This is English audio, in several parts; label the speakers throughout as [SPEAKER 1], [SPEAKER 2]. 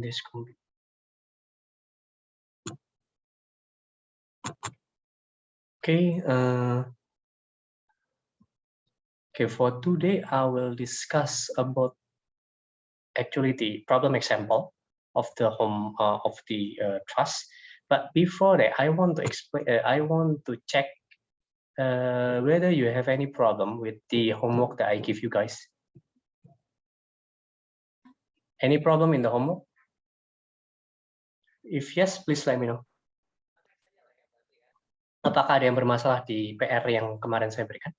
[SPEAKER 1] this computer. Okay. Okay. For today, I will discuss about actually the problem example of the home of the trust. But before that, I want to explain. I want to check whether you have any problem with the homework that I give you guys. Any problem in the homework? If yes, please let me know. Apakah ada yang bermasalah di PR yang kemarin saya berikan?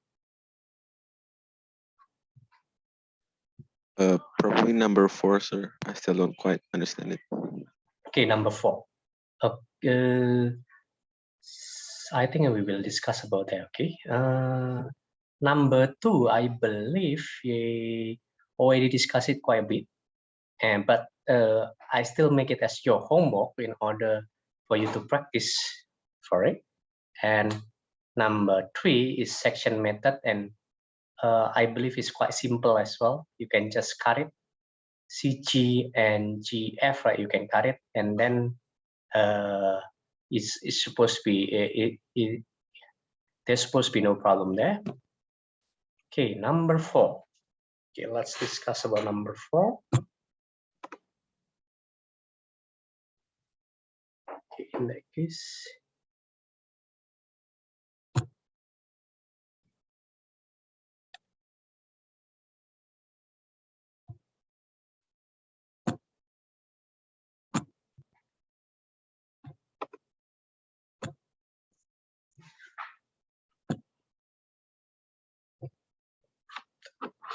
[SPEAKER 2] Probably number 4, sir. I still don't quite understand it.
[SPEAKER 1] Okay, number 4. I think we will discuss about that. Okay. Number 2, I believe we already discussed it quite a bit, but I still make it as your homework in order for you to practice for it. And number 3 is section method, and I believe it's quite simple as well. You can just cut it, CG and GF, right? You can cut it, and then it's supposed to be there's supposed to be no problem there. Okay, number 4. Okay, let's discuss about number 4. Okay, in that case.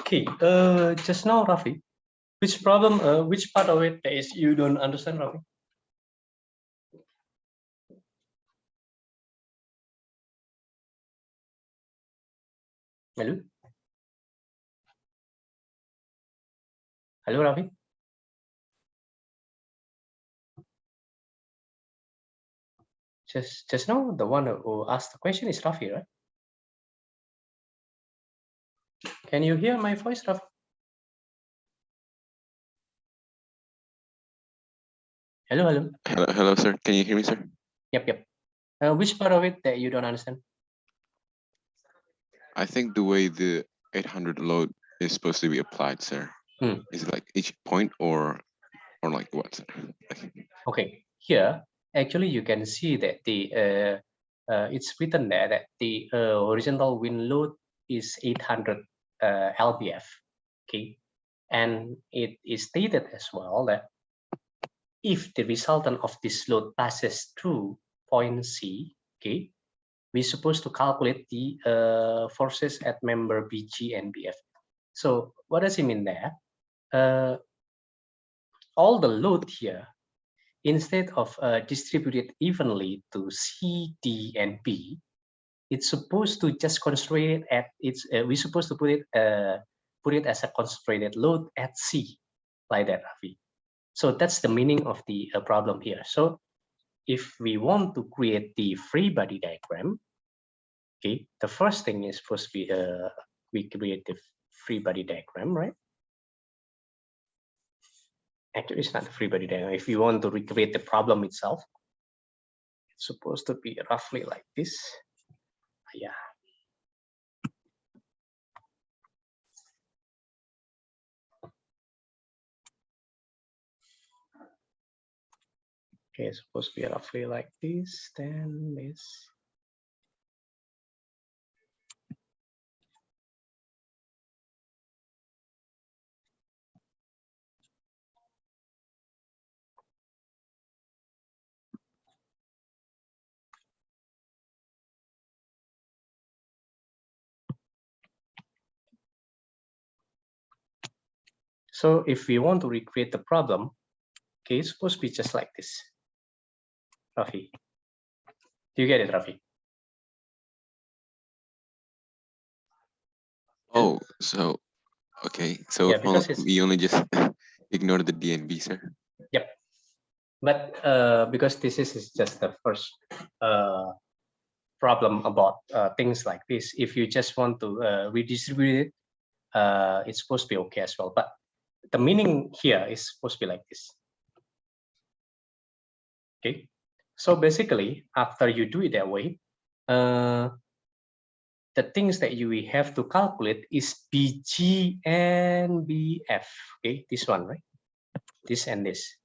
[SPEAKER 1] Okay, just now, Rafi, which problem, which part of it is you don't understand, Rafi? Hello? Hello, Rafi? Just now, the one who asked the question is Rafi, right? Can you hear my voice, Rafi? Hello, hello.
[SPEAKER 2] Hello, sir. Can you hear me, sir?
[SPEAKER 1] Yep. Which part of it that you don't understand?
[SPEAKER 2] I think the way the 800 load is supposed to be applied, sir. Is it like each point or like what, sir?
[SPEAKER 1] Okay, here actually you can see that the it's written there that the horizontal wind load is 800 lbf. Okay, and it is stated as well that if the resultant of this load passes through point C, okay, we're supposed to calculate the forces at member BG and BF. So what does it mean there? All the load here, instead of distributed evenly to C, D, and B, it's supposed to just concentrate at its. We're supposed to put it as a concentrated load at C, like that, Rafi. So that's the meaning of the problem here. So if we want to create the free body diagram, okay, the first thing is supposed to be we create the free body diagram, right? Actually, it's not the free body diagram. If you want to recreate the problem itself, it's supposed to be roughly like this. Yeah. Okay, it's supposed to be roughly like this, then this. So if we want to recreate the problem, okay, it's supposed to be just like this. Rafi, do you get it, Rafi?
[SPEAKER 2] Oh, so okay, so
[SPEAKER 1] yeah,
[SPEAKER 2] we only just ignore the DNB, sir.
[SPEAKER 1] Yep, but because this is just the first problem about things like this. If you just want to redistribute it, it's supposed to be okay as well. But the meaning here is supposed to be like this. Okay, so basically, after you do it that way, the things that you have to calculate is BG and BF. Okay, this one, right? This and this.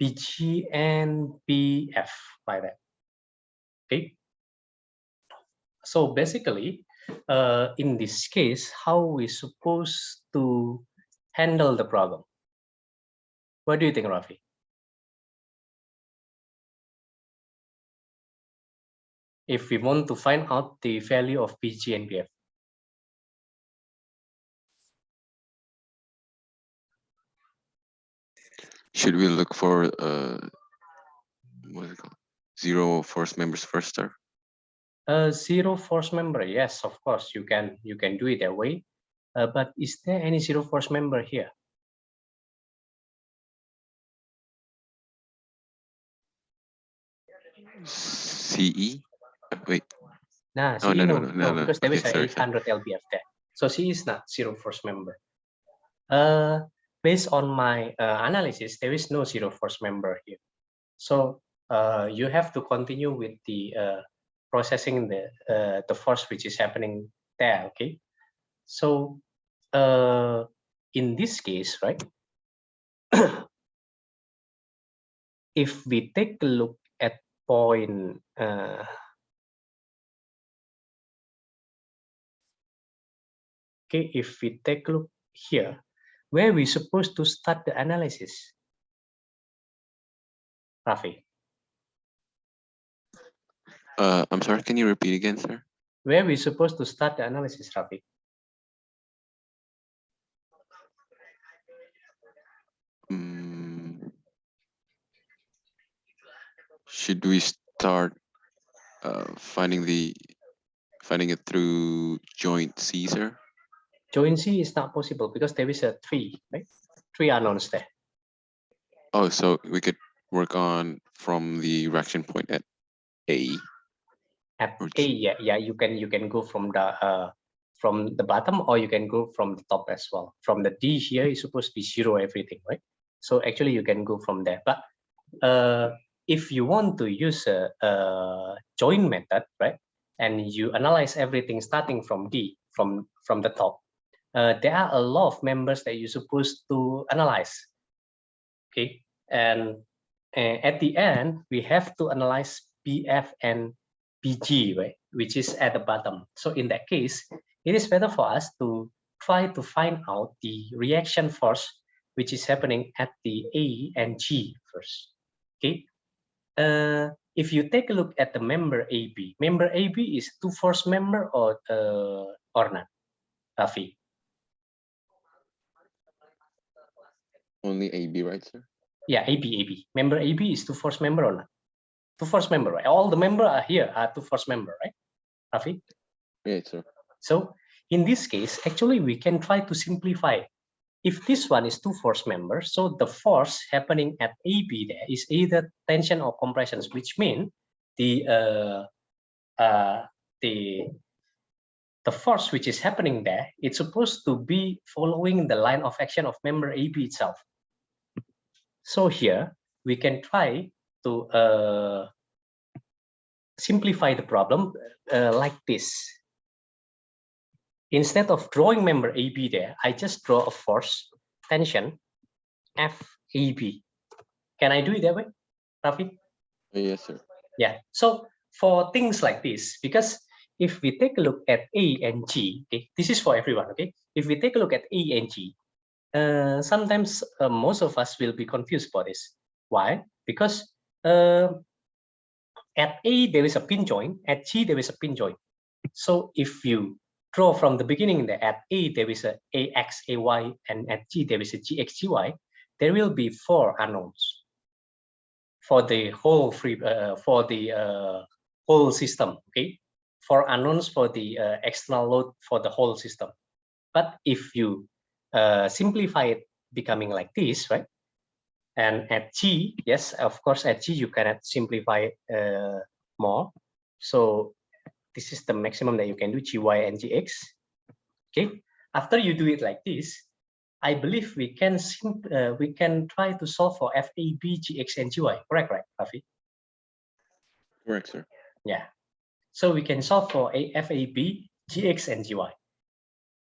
[SPEAKER 1] BG and BF, like that. Okay. So basically, in this case, how we supposed to handle the problem? What do you think, Rafi? If we want to find out the value of BG and BF.
[SPEAKER 2] Should we look for what is it called? Zero force members first, sir?
[SPEAKER 1] Zero force member, yes, of course, you can do it that way. But is there any zero force member here?
[SPEAKER 2] CE? Wait.
[SPEAKER 1] Nah, CE, no, because there is an 800 lbf there. So CE is not zero force member. Based on my analysis, there is no zero force member here. So you have to continue with the processing the force which is happening there. Okay. So in this case, right? If we take a look at point okay, if we take a look here, where we supposed to start the analysis, Rafi?
[SPEAKER 2] I'm sorry, can you repeat again, sir?
[SPEAKER 1] Where we supposed to start the analysis, Rafi?
[SPEAKER 2] Should we start finding it through joint C, sir?
[SPEAKER 1] Joint C is not possible because there is a three, right? Three unknowns there.
[SPEAKER 2] Oh, so we could work on from the reaction point at A.
[SPEAKER 1] At A, yeah, you can go from the bottom, or you can go from the top as well. From the D here is supposed to be zero everything, right? So actually you can go from there. But if you want to use a joint method, right, and you analyze everything starting from D, from the top, there are a lot of members that you're supposed to analyze. Okay, and at the end we have to analyze BF and BG, right, which is at the bottom. So in that case, it is better for us to try to find out the reaction force which is happening at the A and G first. Okay. If you take a look at the member AB is two force member or not, Rafi?
[SPEAKER 2] Only AB, right, sir?
[SPEAKER 1] Yeah, AB. Member AB is two force member or not? Two force member, right? All the member are here are two force member, right, Rafi?
[SPEAKER 2] Yeah, sir.
[SPEAKER 1] So in this case, actually we can try to simplify. If this one is two force members, so the force happening at AB there is either tension or compressions, which mean the force which is happening there, it's supposed to be following the line of action of member AB itself. So here we can try to simplify the problem like this. Instead of drawing member AB there, I just draw a force tension FAB. Can I do it that way, Rafi?
[SPEAKER 2] Yes, sir.
[SPEAKER 1] Yeah. So for things like this, because if we take a look at A and G, okay, this is for everyone, okay? If we take a look at A and G, sometimes most of us will be confused about this. Why? Because at A, there is a pin joint, at G, there is a pin joint. So if you draw from the beginning that at A, there is a AX, AY, and at G, there is a GX, GY, there will be four unknowns for the whole whole system, okay? Four unknowns for the external load for the whole system. But if you simplify it becoming like this, right? And at G, yes, of course, at G, you cannot simplify it more. So this is the maximum that you can do, GY and GX. Okay. After you do it like this, I believe we can try to solve for FAB, GX, and GY. Correct, right, Rafi?
[SPEAKER 2] Correct, sir.
[SPEAKER 1] Yeah. So we can solve for a FAB, GX, and GY.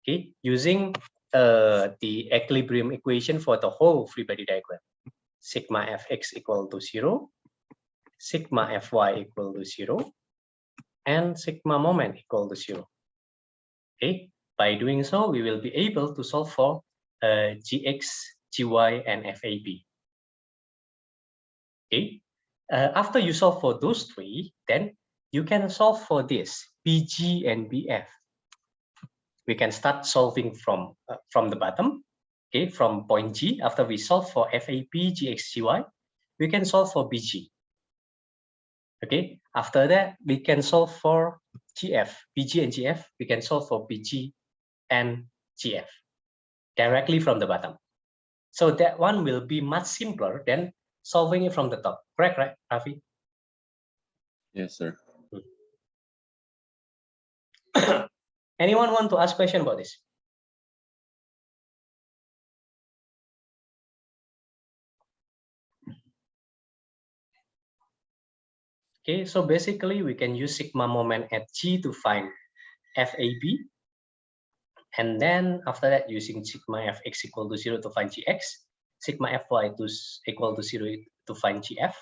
[SPEAKER 1] Okay, using the equilibrium equation for the whole free body diagram. Sigma Fx equal to 0, sigma Fy equal to 0, and sigma moment equal to 0. Okay, by doing so, we will be able to solve for GX, GY, and FAB. Okay, after you solve for those three, then you can solve for this BG and BF. We can start solving from the bottom. Okay, from point G. After we solve for FAB, GX, GY, we can solve for BG. Okay, after that, we can solve for GF, BG and GF. We can solve for BG and GF directly from the bottom. So that one will be much simpler than solving it from the top. Correct, right, Rafi?
[SPEAKER 2] Yes, sir.
[SPEAKER 1] Anyone want to ask question about this? Okay, so basically we can use sigma moment at G to find FAB. And then after that, using sigma Fx equal to 0 to find Gx, sigma Fy equal to 0 to find GF,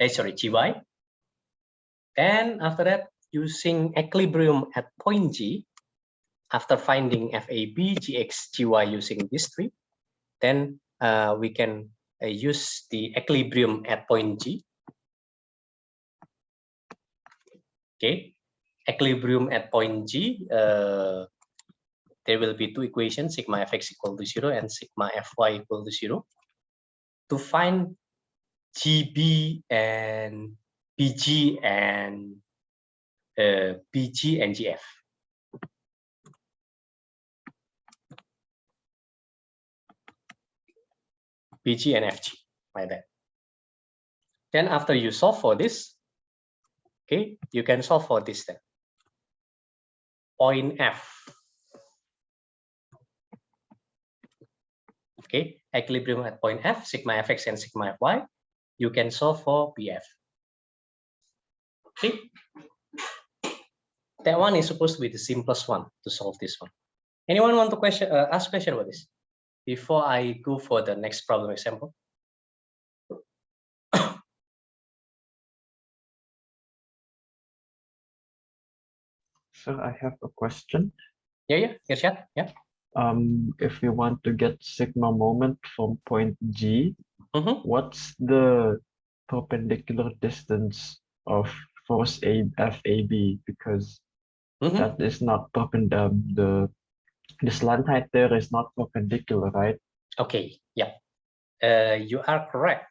[SPEAKER 1] GY. Then after that, using equilibrium at point G, after finding FAB, GX, GY using these three, then we can use the equilibrium at point G. Okay, equilibrium at point G, there will be two equations, sigma Fx equal to 0 and sigma Fy equal to 0. To find GB and BG and BG and GF. BG and FG, like that. Then after you solve for this, okay, you can solve for this then. Point F. Okay, equilibrium at point F, sigma Fx and sigma Fy. You can solve for BF. Okay. That one is supposed to be the simplest one to solve this one. Anyone want to ask question about this before I go for the next problem example?
[SPEAKER 3] Sir, I have a question.
[SPEAKER 1] Yeah, Irsyad, yeah.
[SPEAKER 3] If we want to get sigma moment from point G, what's the perpendicular distance of force FAB? Because that is not perpendicular. The slant height there is not perpendicular, right?
[SPEAKER 1] Okay, yeah. You are correct.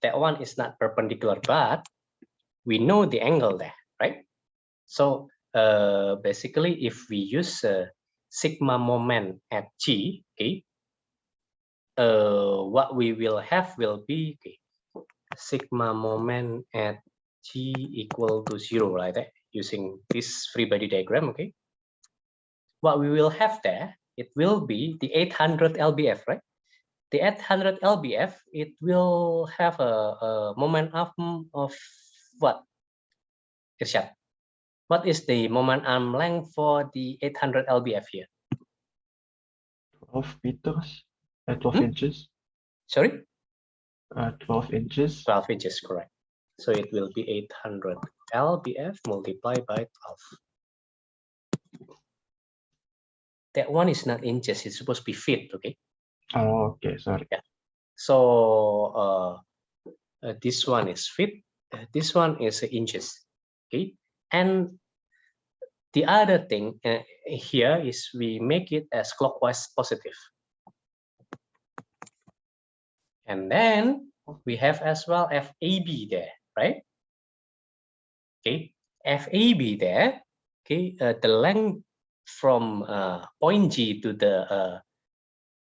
[SPEAKER 1] That one is not perpendicular, but we know the angle there, right? So basically, if we use sigma moment at G, okay, what we will have will be sigma moment at G equal to 0, like that, using this free body diagram, okay? What we will have there, it will be the 800 lbf, right? The 800 lbf, it will have a moment arm of what? Irsyad, what is the moment arm length for the 800 lbf here?
[SPEAKER 3] 12 meters, 12 inches.
[SPEAKER 1] Sorry?
[SPEAKER 3] 12 inches.
[SPEAKER 1] 12 inches, correct. So it will be 800 lbf multiplied by 12. That one is not inches, it's supposed to be feet, okay?
[SPEAKER 3] Oh, okay, sorry.
[SPEAKER 1] Yeah. So this one is feet, this one is inches, okay? And the other thing here is we make it as clockwise positive. And then we have as well FAB there, right? Okay, FAB there, okay, the length from point G to the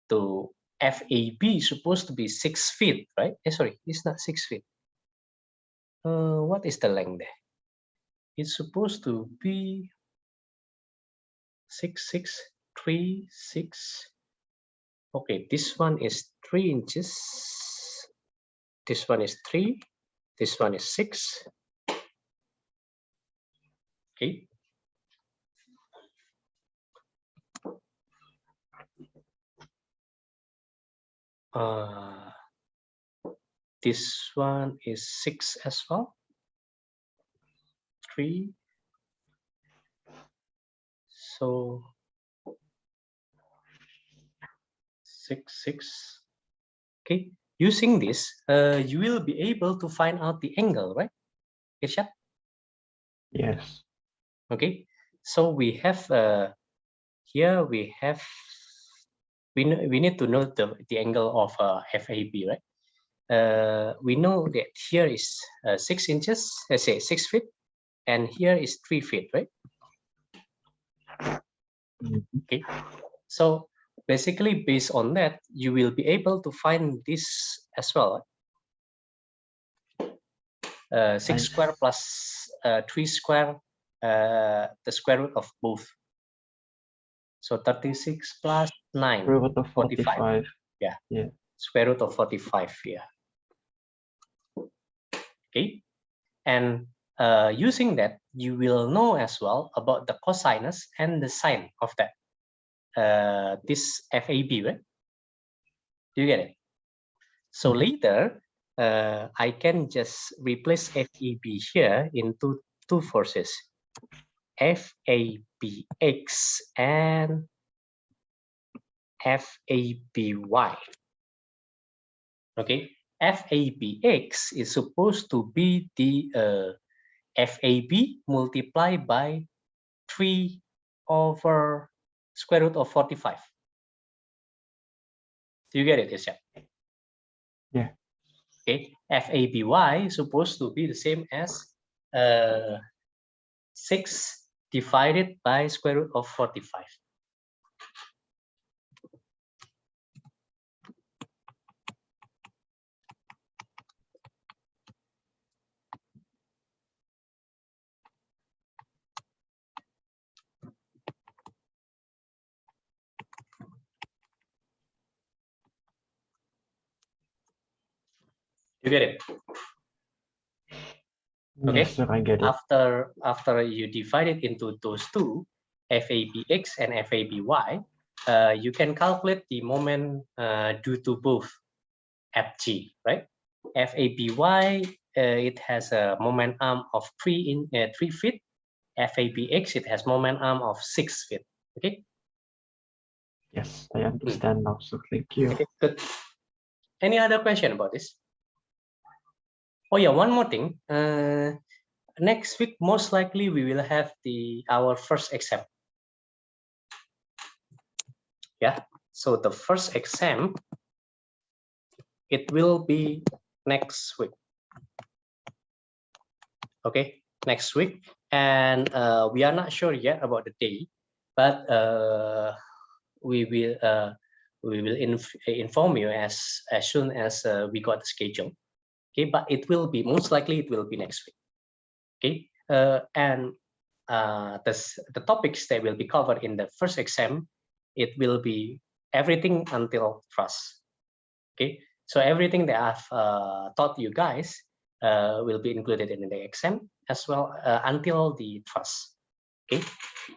[SPEAKER 1] to FAB is supposed to be 6 feet, right? Sorry, it's not 6 feet. What is the length there? It's supposed to be 6, 6, 3, 6. Okay, this one is 3 inches. This one is 3. This one is 6. Okay. This one is 6 as well. 3. So 6, 6. Okay. Using this, you will be able to find out the angle, right, Irsyad?
[SPEAKER 3] Yes.
[SPEAKER 1] Okay. So we have here we have we need to know the angle of FAB, right? We know that here is 6 inches, let's say 6 feet, and here is 3 feet, right? Okay, so basically based on that, you will be able to find this as well. 6 square plus 3 square, the square root of both. So 36 plus 9,
[SPEAKER 3] Square root of 45.
[SPEAKER 1] Yeah.
[SPEAKER 3] Yeah.
[SPEAKER 1] Square root of 45 here. Okay, and using that, you will know as well about the cosinus and the sine of that. This FAB, right? Do you get it? So later, I can just replace FAB here into two forces, FABX and FABY. Okay, FABX is supposed to be the FAB multiplied by 3 over square root of 45. Do you get it, Irsyad?
[SPEAKER 3] Yeah.
[SPEAKER 1] Okay, FABY is supposed to be the same as 6 divided by square root of 45. You get it? Okay.
[SPEAKER 3] Yes, sir, I get it.
[SPEAKER 1] After you divide it into those two, FABX and FABY, you can calculate the moment due to both FG, right? FABY, it has a moment arm of 3 feet. FABX, it has moment arm of 6 feet. Okay.
[SPEAKER 3] Yes, I understand now. So thank you.
[SPEAKER 1] Okay, good. Any other question about this? Oh yeah, one more thing. Next week, most likely we will have our first exam. Yeah. So the first exam, it will be next week. Okay, next week, and we are not sure yet about the day, but we will inform you as soon as we got the schedule. Okay, but it will be most likely it will be next week. Okay, and the topics that will be covered in the first exam, it will be everything until trust. Okay, so everything that I've taught you guys will be included in the exam as well until the trust. Okay,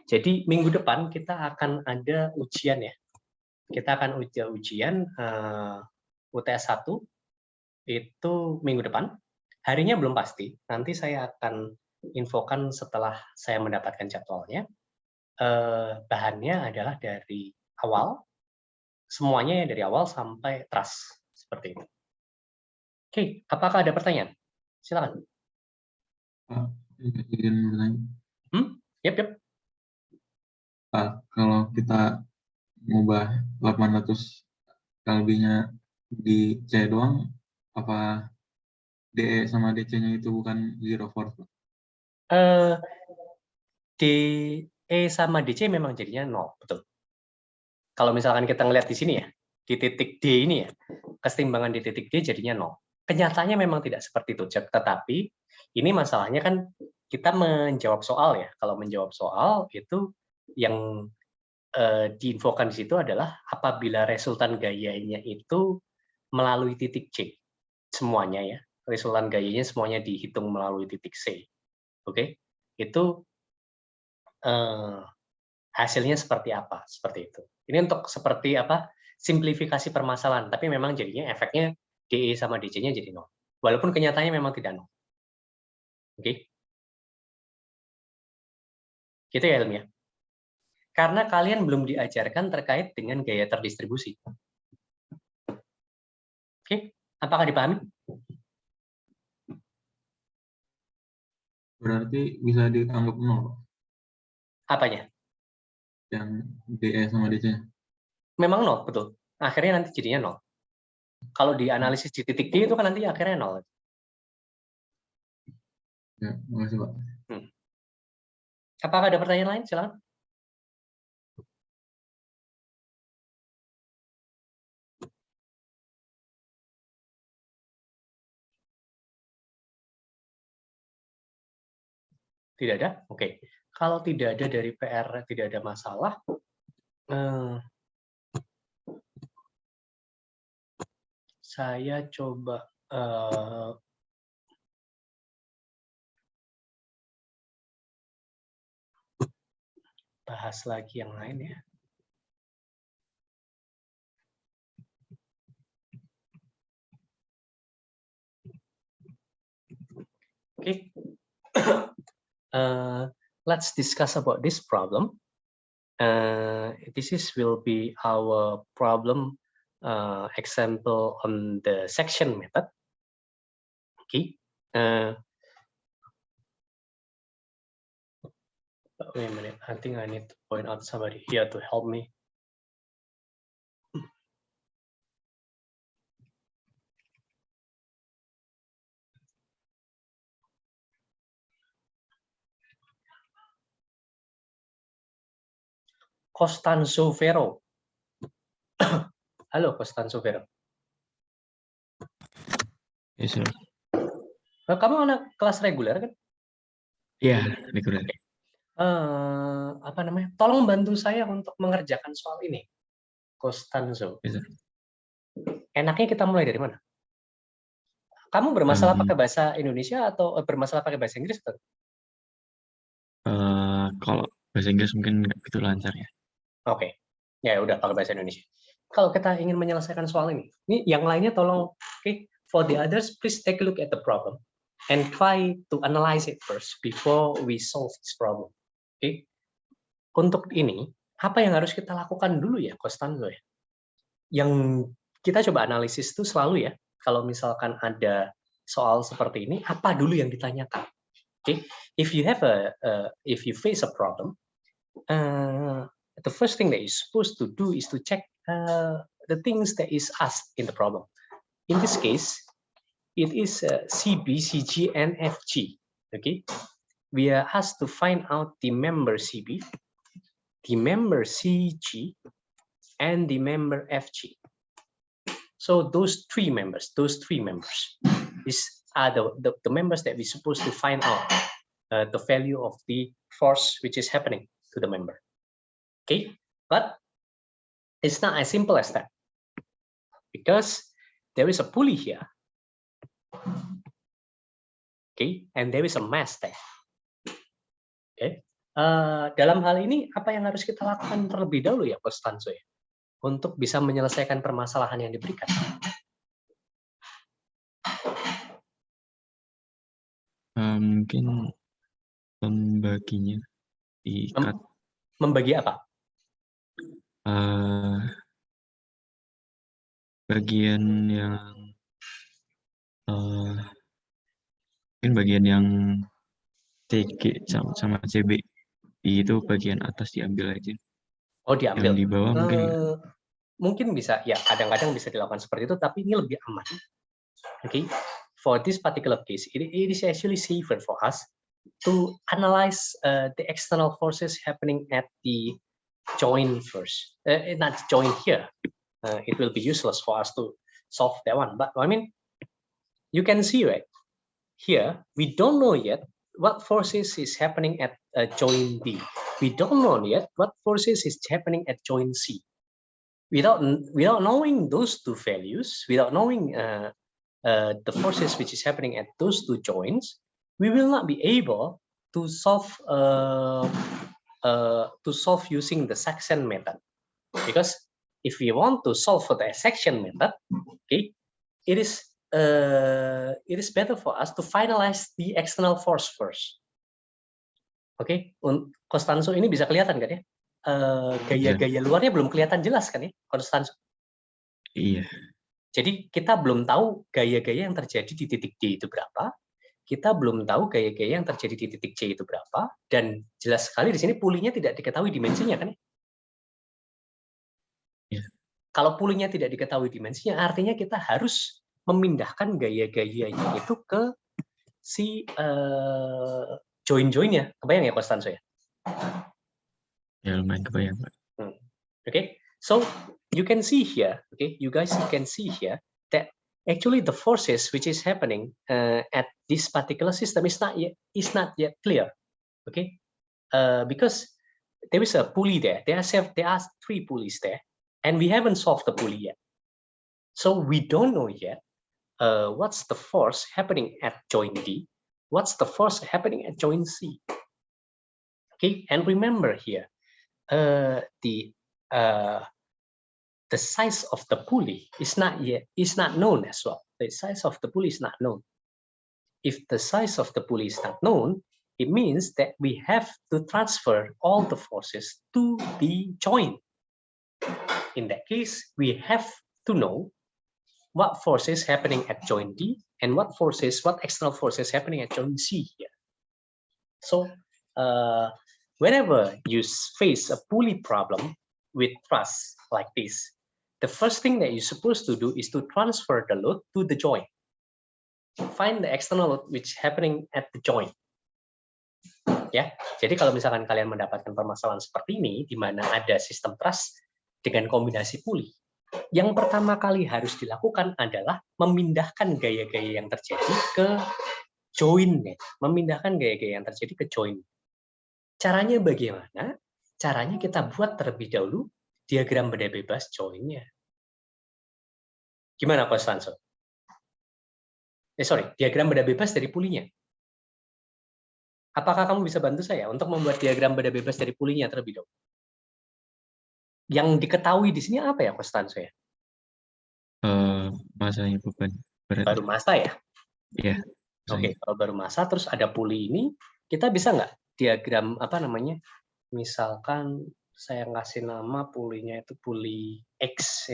[SPEAKER 1] jadi minggu depan kita akan ada ujian ya. Kita akan ujian UTS 1 itu minggu depan. Harinya belum pasti. Nanti saya akan infokan setelah saya mendapatkan jadwalnya. Bahannya adalah dari awal, semuanya dari awal sampai trust seperti itu. Oke, apakah ada pertanyaan? Silakan.
[SPEAKER 4] Izin bertanya.
[SPEAKER 1] Yep.
[SPEAKER 4] Kalau kita ngubah 800 Kelvin-nya di C doang, apa DE sama DC-nya itu bukan zero force?
[SPEAKER 1] DE sama DC memang jadinya 0, betul. Kalau misalkan kita ngelihat di sini ya, di titik D ini ya, kesetimbangan di titik D jadinya 0. Kenyataannya memang tidak seperti itu, tetapi ini masalahnya kan kita menjawab soal ya. Kalau menjawab soal itu yang diinfokan di situ adalah apabila resultan gayanya itu melalui titik C. Semuanya ya. Resultan gayanya semuanya dihitung melalui titik C. Oke. Itu hasilnya seperti apa? Seperti itu. Ini untuk seperti apa? Simplifikasi permasalahan, tapi memang jadinya efeknya DE sama DC-nya jadi 0. Walaupun kenyataannya memang tidak 0. Oke. Gitu ya ilmiah. Karena kalian belum diajarkan terkait dengan gaya terdistribusi. Oke, apakah dipahami?
[SPEAKER 4] Berarti bisa dianggap 0.
[SPEAKER 1] Apanya?
[SPEAKER 4] Yang DE sama DC-nya.
[SPEAKER 1] Memang 0, betul. Akhirnya nanti jadinya 0. Kalau dianalisis di titik D itu kan nanti akhirnya 0.
[SPEAKER 4] Ya, makasih Pak.
[SPEAKER 1] Apakah ada pertanyaan lain? Silakan. Tidak ada? Oke. Kalau tidak ada dari PR, tidak ada masalah. Saya coba bahas lagi yang lain ya. Oke. Let's discuss about this problem. This will be our problem example on the section method. Okay. Wait a minute. I think I need to point out somebody here to help me. Costanzo Vero. Halo Costanzo Vero.
[SPEAKER 5] Yes, sir.
[SPEAKER 1] Kamu anak kelas reguler kan?
[SPEAKER 5] Iya, reguler.
[SPEAKER 1] Apa namanya? Tolong bantu saya untuk mengerjakan soal ini, Costanzo.
[SPEAKER 5] Yes, sir.
[SPEAKER 1] Enaknya kita mulai dari mana? Kamu bermasalah pakai bahasa Indonesia atau bermasalah pakai bahasa Inggris? Atau?
[SPEAKER 5] Kalau bahasa Inggris mungkin nggak begitu lancar ya.
[SPEAKER 1] Oke. Ya udah pakai bahasa Indonesia. Kalau kita ingin menyelesaikan soal ini yang lainnya tolong, okay, for the others, please take a look at the problem and try to analyze it first before we solve this problem. Okay. Untuk ini, apa yang harus kita lakukan dulu ya, Costanzo ya? Yang kita coba analisis itu selalu ya, kalau misalkan ada soal seperti ini, apa dulu yang ditanyakan? Okay. If you face a problem, the first thing that you're supposed to do is to check the things that is asked in the problem. In this case, it is CB, CG, and FG. Okay, we are asked to find out the member CB, the member CG, and the member FG. So those three members, these are the members that we're supposed to find out the value of the force which is happening to the member. Okay, but it's not as simple as that, because there is a pulley here, okay, and there is a mass there. Okay, dalam hal ini apa yang harus kita lakukan terlebih dahulu ya, Costanzo ya, untuk bisa menyelesaikan permasalahan yang diberikan?
[SPEAKER 5] Mungkin pembaginya diikat.
[SPEAKER 1] Membagi apa?
[SPEAKER 5] Bagian yang mungkin bagian yang CG sama CB itu bagian atas diambil aja.
[SPEAKER 1] Oh, diambil.
[SPEAKER 5] Yang di bawah
[SPEAKER 1] mungkin bisa ya, kadang-kadang bisa dilakukan seperti itu, tapi ini lebih aman. Okay, for this particular case, it is actually safer for us to analyze the external forces happening at the join first, not join here. It will be useless for us to solve that one. But I mean, you can see right here, we don't know yet what forces is happening at join D. we don't know yet what forces is happening at joint C. Without knowing those two values, without knowing the forces which is happening at those two joints, we will not be able to solve using the section method. Because if we want to solve for the section method, okay, it is better for us to finalize the external force first. Oke, Constanzo ini bisa kelihatan kan ya? Gaya-gaya luarnya belum kelihatan jelas kan ya, Constanzo?
[SPEAKER 5] Iya.
[SPEAKER 1] Jadi kita belum tahu gaya-gaya yang terjadi di titik D itu berapa, kita belum tahu gaya-gaya yang terjadi di titik C itu berapa, dan jelas sekali di sini pulinya tidak diketahui dimensinya kan ya?
[SPEAKER 5] Iya.
[SPEAKER 1] Kalau pulinya tidak diketahui dimensinya, artinya kita harus memindahkan gaya-gayanya itu ke si join-joinnya. Kebayang ya, Constanzo ya?
[SPEAKER 5] Ya, lumayan kebayang, Pak.
[SPEAKER 1] Okay, so you can see here, okay, you guys can see here that actually the forces which is happening at this particular system is not yet clear, okay, because there is a pulley there. There are 3 pulleys there, and we haven't solved the pulley yet. So we don't know yet what's the force happening at joint D, what's the force happening at joint C. Okay, and remember here, the size of the pulley is not known as well. The size of the pulley is not known. If the size of the pulley is not known, it means that we have to transfer all the forces to the joint. In that case, we have to know what forces happening at joint D and what external forces happening at joint C here. So whenever you face a pulley problem with thrust like this, the first thing that you're supposed to do is to transfer the load to the joint. Find the external load which happening at the joint. Ya, jadi kalau misalkan kalian mendapatkan permasalahan seperti ini, di mana ada sistem thrust dengan kombinasi pulley, yang pertama kali harus dilakukan adalah memindahkan gaya-gaya yang terjadi ke joint-nya, memindahkan gaya-gaya yang terjadi ke joint. Caranya bagaimana? Caranya kita buat terlebih dahulu diagram beda bebas join-nya. Gimana, Constanzo? Diagram beda bebas dari pulinya. Apakah kamu bisa bantu saya untuk membuat diagram beda bebas dari pulinya terlebih dahulu? Yang diketahui di sini apa ya, Constanzo ya?
[SPEAKER 5] Masanya beban berat.
[SPEAKER 1] Baru massa ya?
[SPEAKER 5] Iya.
[SPEAKER 1] Oke, kalau baru massa terus ada puli ini, kita bisa nggak diagram misalkan saya ngasih nama pulinya itu puli X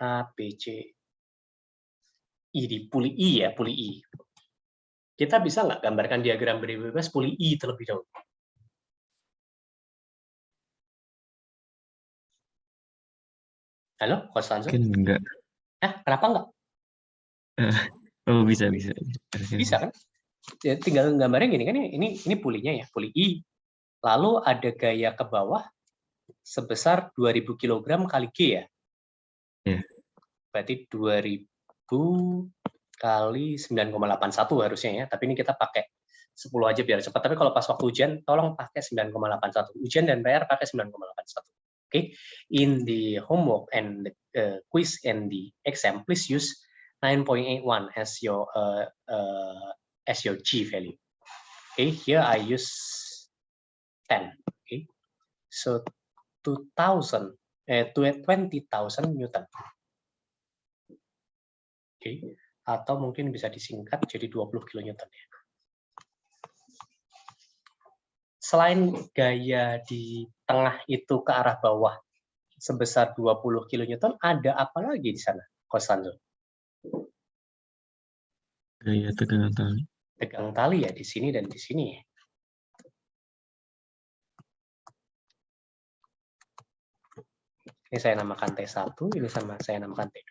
[SPEAKER 1] A, B, C, I, di puli I ya, puli I. Kita bisa nggak gambarkan diagram beda bebas puli I terlebih dahulu? Halo, Constanzo?
[SPEAKER 5] Mungkin enggak.
[SPEAKER 1] Kenapa enggak?
[SPEAKER 5] Bisa.
[SPEAKER 1] Bisa kan? Ya, tinggal gambarnya gini kan, ini pulinya ya, puli I. Lalu ada gaya ke bawah sebesar 2000 kg kali G ya?
[SPEAKER 5] Iya.
[SPEAKER 1] Berarti 2000 kali 9,81 harusnya ya, tapi ini kita pakai 10 aja biar cepat. Tapi kalau pas waktu ujian, tolong pakai 9,81. Ujian dan PR pakai 9,81. Okay? In the homework and the quiz and the exam, please use 9.81 as your G value. Okay, here I use 10. Okay, so 20,000 Newton. Okay, atau mungkin bisa disingkat jadi 20 kilonewton ya. Selain gaya di tengah itu ke arah bawah sebesar 20 kilonewton, ada apa lagi di sana, Constanzo?
[SPEAKER 5] Gaya tegangan tali.
[SPEAKER 1] Tegang tali ya di sini dan di sini ya. Ini saya namakan T1, ini saya namakan T2.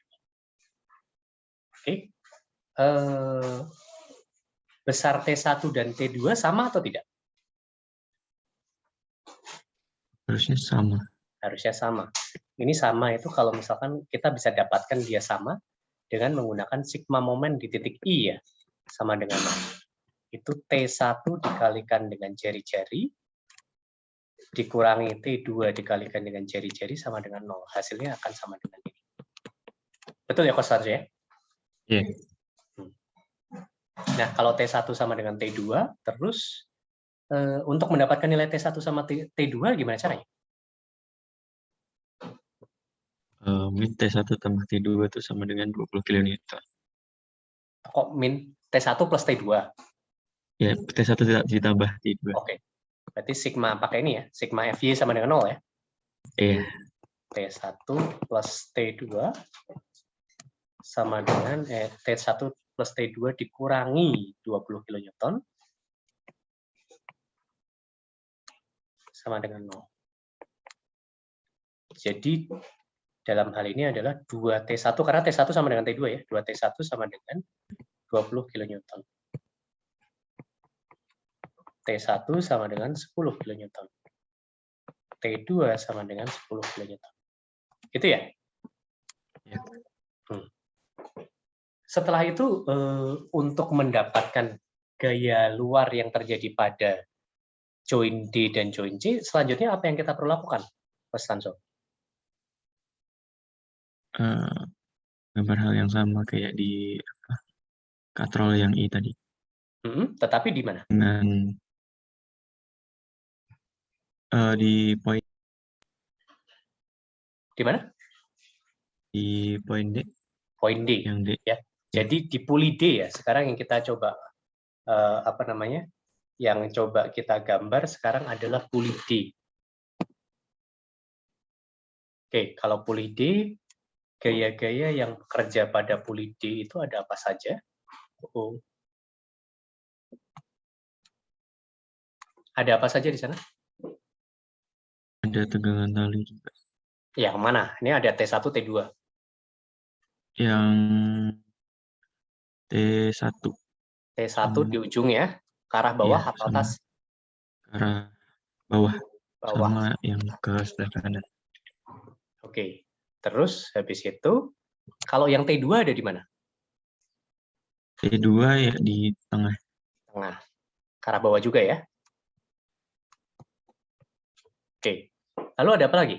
[SPEAKER 1] Oke. Besar T1 dan T2 sama atau tidak?
[SPEAKER 5] Harusnya sama.
[SPEAKER 1] Harusnya sama. Ini sama itu kalau misalkan kita bisa dapatkan dia sama dengan menggunakan sigma momen di titik I ya. Sama dengan itu T1 dikalikan dengan jari-jari dikurangi T2 dikalikan dengan jari-jari sama dengan 0. Hasilnya akan sama dengan ini. Betul ya, Coach Sanso ya?
[SPEAKER 5] Iya.
[SPEAKER 1] Nah, kalau T1 sama dengan T2, terus untuk mendapatkan nilai T1 sama T2 gimana caranya?
[SPEAKER 5] Min T1 tambah T2 itu sama dengan 20 kilonewton.
[SPEAKER 1] Kok min T1 plus T2?
[SPEAKER 5] Ya, T1 ditambah T2.
[SPEAKER 1] Oke. Berarti sigma pakai ini ya, sigma FY sama dengan 0 ya?
[SPEAKER 5] Iya.
[SPEAKER 1] T1 plus T2 sama dengan T1 plus T2 dikurangi 20 kilonewton sama dengan 0. Jadi dalam hal ini adalah 2T1, karena T1 sama dengan T2 ya, 2T1 sama dengan 20 kilonewton. T1 sama dengan 10 kilonewton. T2 sama dengan 10 kilonewton. Gitu ya?
[SPEAKER 5] Ya.
[SPEAKER 1] Setelah itu, untuk mendapatkan gaya luar yang terjadi pada join D dan join C, selanjutnya apa yang kita perlu lakukan, Mas Tanso?
[SPEAKER 5] Gambar hal yang sama kayak di katrol yang I tadi.
[SPEAKER 1] Tetapi di mana?
[SPEAKER 5] Dengan di poin.
[SPEAKER 1] Di mana?
[SPEAKER 5] Di poin D.
[SPEAKER 1] Poin D.
[SPEAKER 5] Yang D.
[SPEAKER 1] Ya. Jadi di puli D ya. Sekarang yang kita coba apa namanya? Yang coba kita gambar sekarang adalah puli D. Oke, kalau puli D, gaya-gaya yang bekerja pada puli D itu ada apa saja? Ada apa saja di sana?
[SPEAKER 5] Ada tegangan tali juga.
[SPEAKER 1] Yang mana? Ini ada T1, T2.
[SPEAKER 5] Yang T1.
[SPEAKER 1] T1 di ujung ya, ke arah bawah
[SPEAKER 5] Iya,
[SPEAKER 1] atau atas?
[SPEAKER 5] Ke arah bawah.
[SPEAKER 1] Bawah.
[SPEAKER 5] Sama yang ke sebelah kanan.
[SPEAKER 1] Oke. Terus habis itu, kalau yang T2 ada di mana?
[SPEAKER 5] T2 ya di tengah.
[SPEAKER 1] Tengah. Ke arah bawah juga ya. Oke. Lalu ada apa lagi?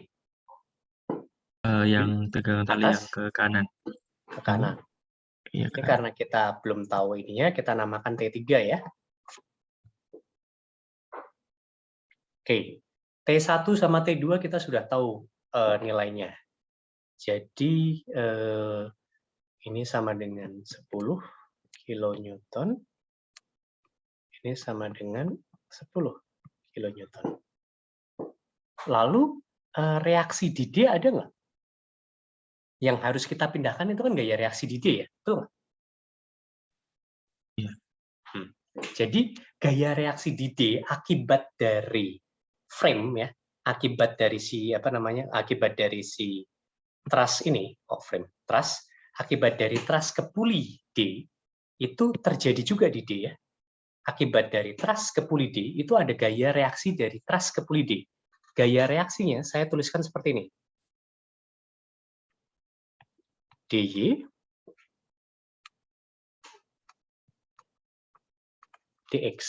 [SPEAKER 5] Yang tegangan tali
[SPEAKER 1] Atas?
[SPEAKER 5] yang ke kanan.
[SPEAKER 1] Ke kanan.
[SPEAKER 5] Iya,
[SPEAKER 1] Ini karena kita belum tahu ininya, kita namakan T3 ya. Oke. T1 sama T2 kita sudah tahu nilainya. Jadi ini sama dengan 10 kilonewton. Ini sama dengan 10 kilonewton. Lalu reaksi di D ada nggak? Yang harus kita pindahkan itu kan gaya reaksi di D ya, betul nggak?
[SPEAKER 5] Iya.
[SPEAKER 1] Jadi gaya reaksi di D akibat dari frame ya, akibat dari si truss ini, frame truss, akibat dari truss ke puli D itu terjadi juga di D ya. Akibat dari truss ke puli D itu ada gaya reaksi dari truss ke puli D. Gaya reaksinya saya tuliskan seperti ini. DY DX.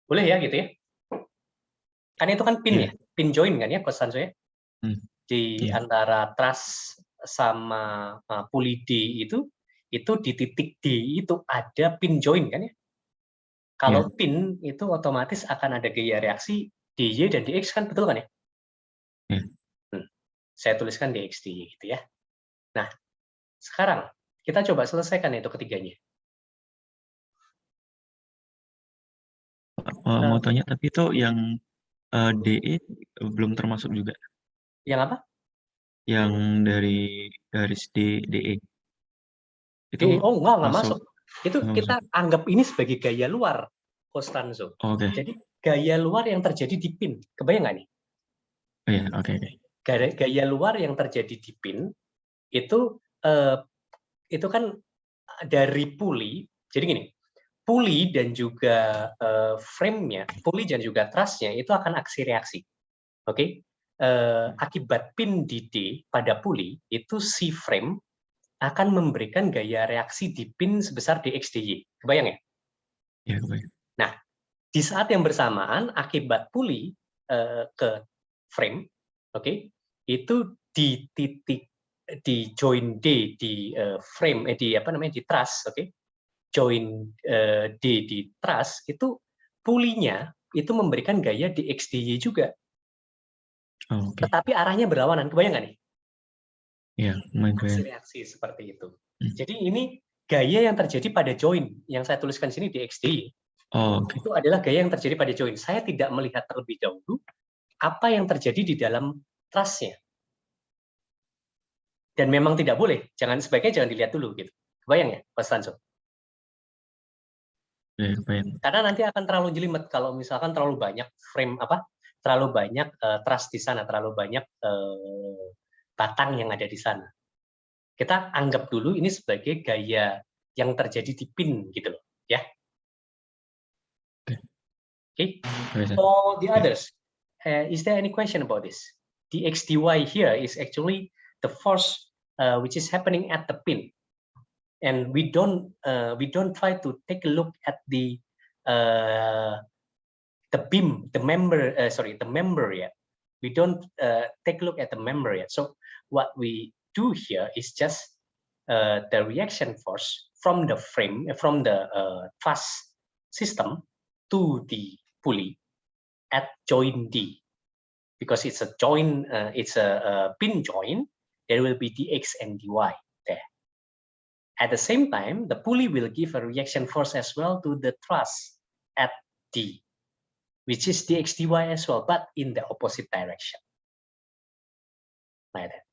[SPEAKER 1] Boleh ya gitu ya? Kan itu kan pin ya, pin join kan ya, Coach Sanso ya? Di antara truss sama puli D itu di titik D itu ada pin join kan ya? Kalau pin itu otomatis akan ada gaya reaksi DY dan DX kan, betul kan ya? Saya tuliskan DX DY gitu ya. Nah, sekarang kita coba selesaikan itu ketiganya.
[SPEAKER 5] Mau tanya, tapi itu yang DE belum termasuk juga.
[SPEAKER 1] Yang apa?
[SPEAKER 5] Yang dari garis DE. Itu
[SPEAKER 1] enggak masuk. Itu kita anggap ini sebagai gaya luar, Costanzo. Jadi gaya luar yang terjadi di pin. Kebayang nggak nih?
[SPEAKER 5] Oh ya, oke.
[SPEAKER 1] Gaya luar yang terjadi di pin itu kan dari puli. Jadi gini, puli dan juga frame-nya, puli dan juga truss-nya itu akan aksi reaksi. Oke? Akibat pin di D pada puli, itu si frame akan memberikan gaya reaksi di pin sebesar DX DY. Kebayang ya?
[SPEAKER 5] Iya, kebayang.
[SPEAKER 1] Nah, di saat yang bersamaan, akibat puli, ke frame, oke, itu di join D di frame di truss, oke, join D di truss itu pulinya itu memberikan gaya di XDY juga. Tetapi arahnya berlawanan, kebayang nggak nih?
[SPEAKER 5] Iya,
[SPEAKER 1] reaksi seperti itu. Jadi ini gaya yang terjadi pada join yang saya tuliskan sini di XDY. Itu adalah gaya yang terjadi pada join. Saya tidak melihat terlebih dahulu apa yang terjadi di dalam truss-nya. Dan memang tidak boleh, sebaiknya jangan dilihat dulu gitu. Kebayang ya, Mas Tanso? Karena nanti akan terlalu jelimet kalau misalkan terlalu banyak terlalu banyak truss di sana, terlalu banyak batang yang ada di sana. Kita anggap dulu ini sebagai gaya yang terjadi di pin gitu loh, ya. Okay. For the others, is there any question about this? The XDY here is actually the force which is happening at the pin, and we don't try to take a look at the beam, the member yet. We don't take a look at the member yet. So what we do here is just the reaction force from the frame, from the truss system to the pulley at joint D. Because it's a joint, it's a pin joint, there will be dx and dy there. At the same time, the pulley will give a reaction force as well to the truss at D, which is dx dy as well, but in the opposite direction. Like that.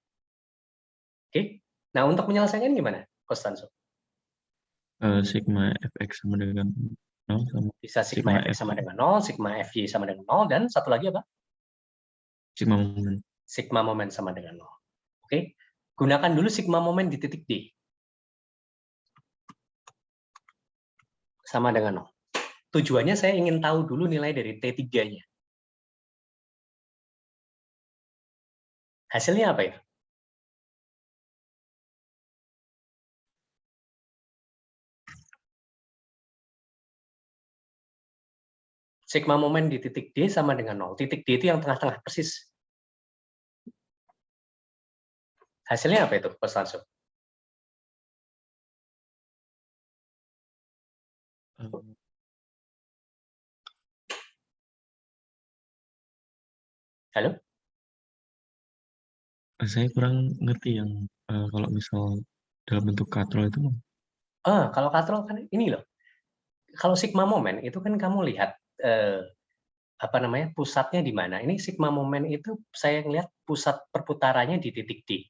[SPEAKER 1] Oke. Nah, untuk menyelesaikan gimana, Konstanso?
[SPEAKER 5] Sigma fx sama dengan 0 sama
[SPEAKER 1] bisa sigma fx sama dengan 0, sigma fy sama dengan 0, dan satu lagi apa?
[SPEAKER 5] Sigma momen.
[SPEAKER 1] Sigma momen sama dengan 0. Oke. Gunakan dulu sigma momen di titik D. Sama dengan 0. Tujuannya saya ingin tahu dulu nilai dari T3-nya. Hasilnya apa itu? Sigma momen di titik D sama dengan 0. Titik D itu yang tengah-tengah persis. Hasilnya apa itu, Konstanso? Halo?
[SPEAKER 5] Saya kurang ngerti yang kalau misal dalam bentuk katrol itu.
[SPEAKER 1] Kalau katrol kan ini loh. Kalau sigma momen itu kan kamu lihat pusatnya di mana. Ini sigma momen itu saya ngelihat pusat perputarannya di titik D.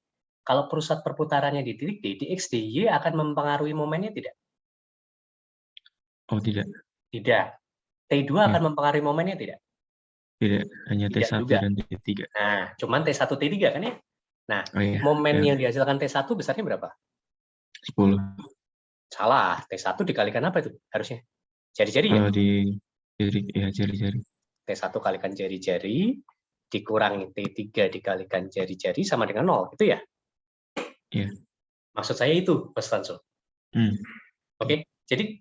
[SPEAKER 1] Kalau pusat perputarannya di titik D, dx dy akan mempengaruhi momennya tidak?
[SPEAKER 5] Oh, tidak.
[SPEAKER 1] Tidak. T2 akan mempengaruhi momennya tidak?
[SPEAKER 5] Tidak, hanya
[SPEAKER 1] tidak
[SPEAKER 5] T1
[SPEAKER 1] juga.
[SPEAKER 5] dan T3.
[SPEAKER 1] Nah, cuman T1, T3 kan ya? Nah, momen yang dihasilkan T1 besarnya berapa?
[SPEAKER 5] 10.
[SPEAKER 1] Salah, T1 dikalikan apa itu harusnya? Jari-jari ya?
[SPEAKER 5] Jari-jari.
[SPEAKER 1] T1 kalikan jari-jari, dikurangi T3 dikalikan jari-jari sama dengan 0, itu ya?
[SPEAKER 5] Iya.
[SPEAKER 1] Maksud saya itu, Konstanso. Oke, jadi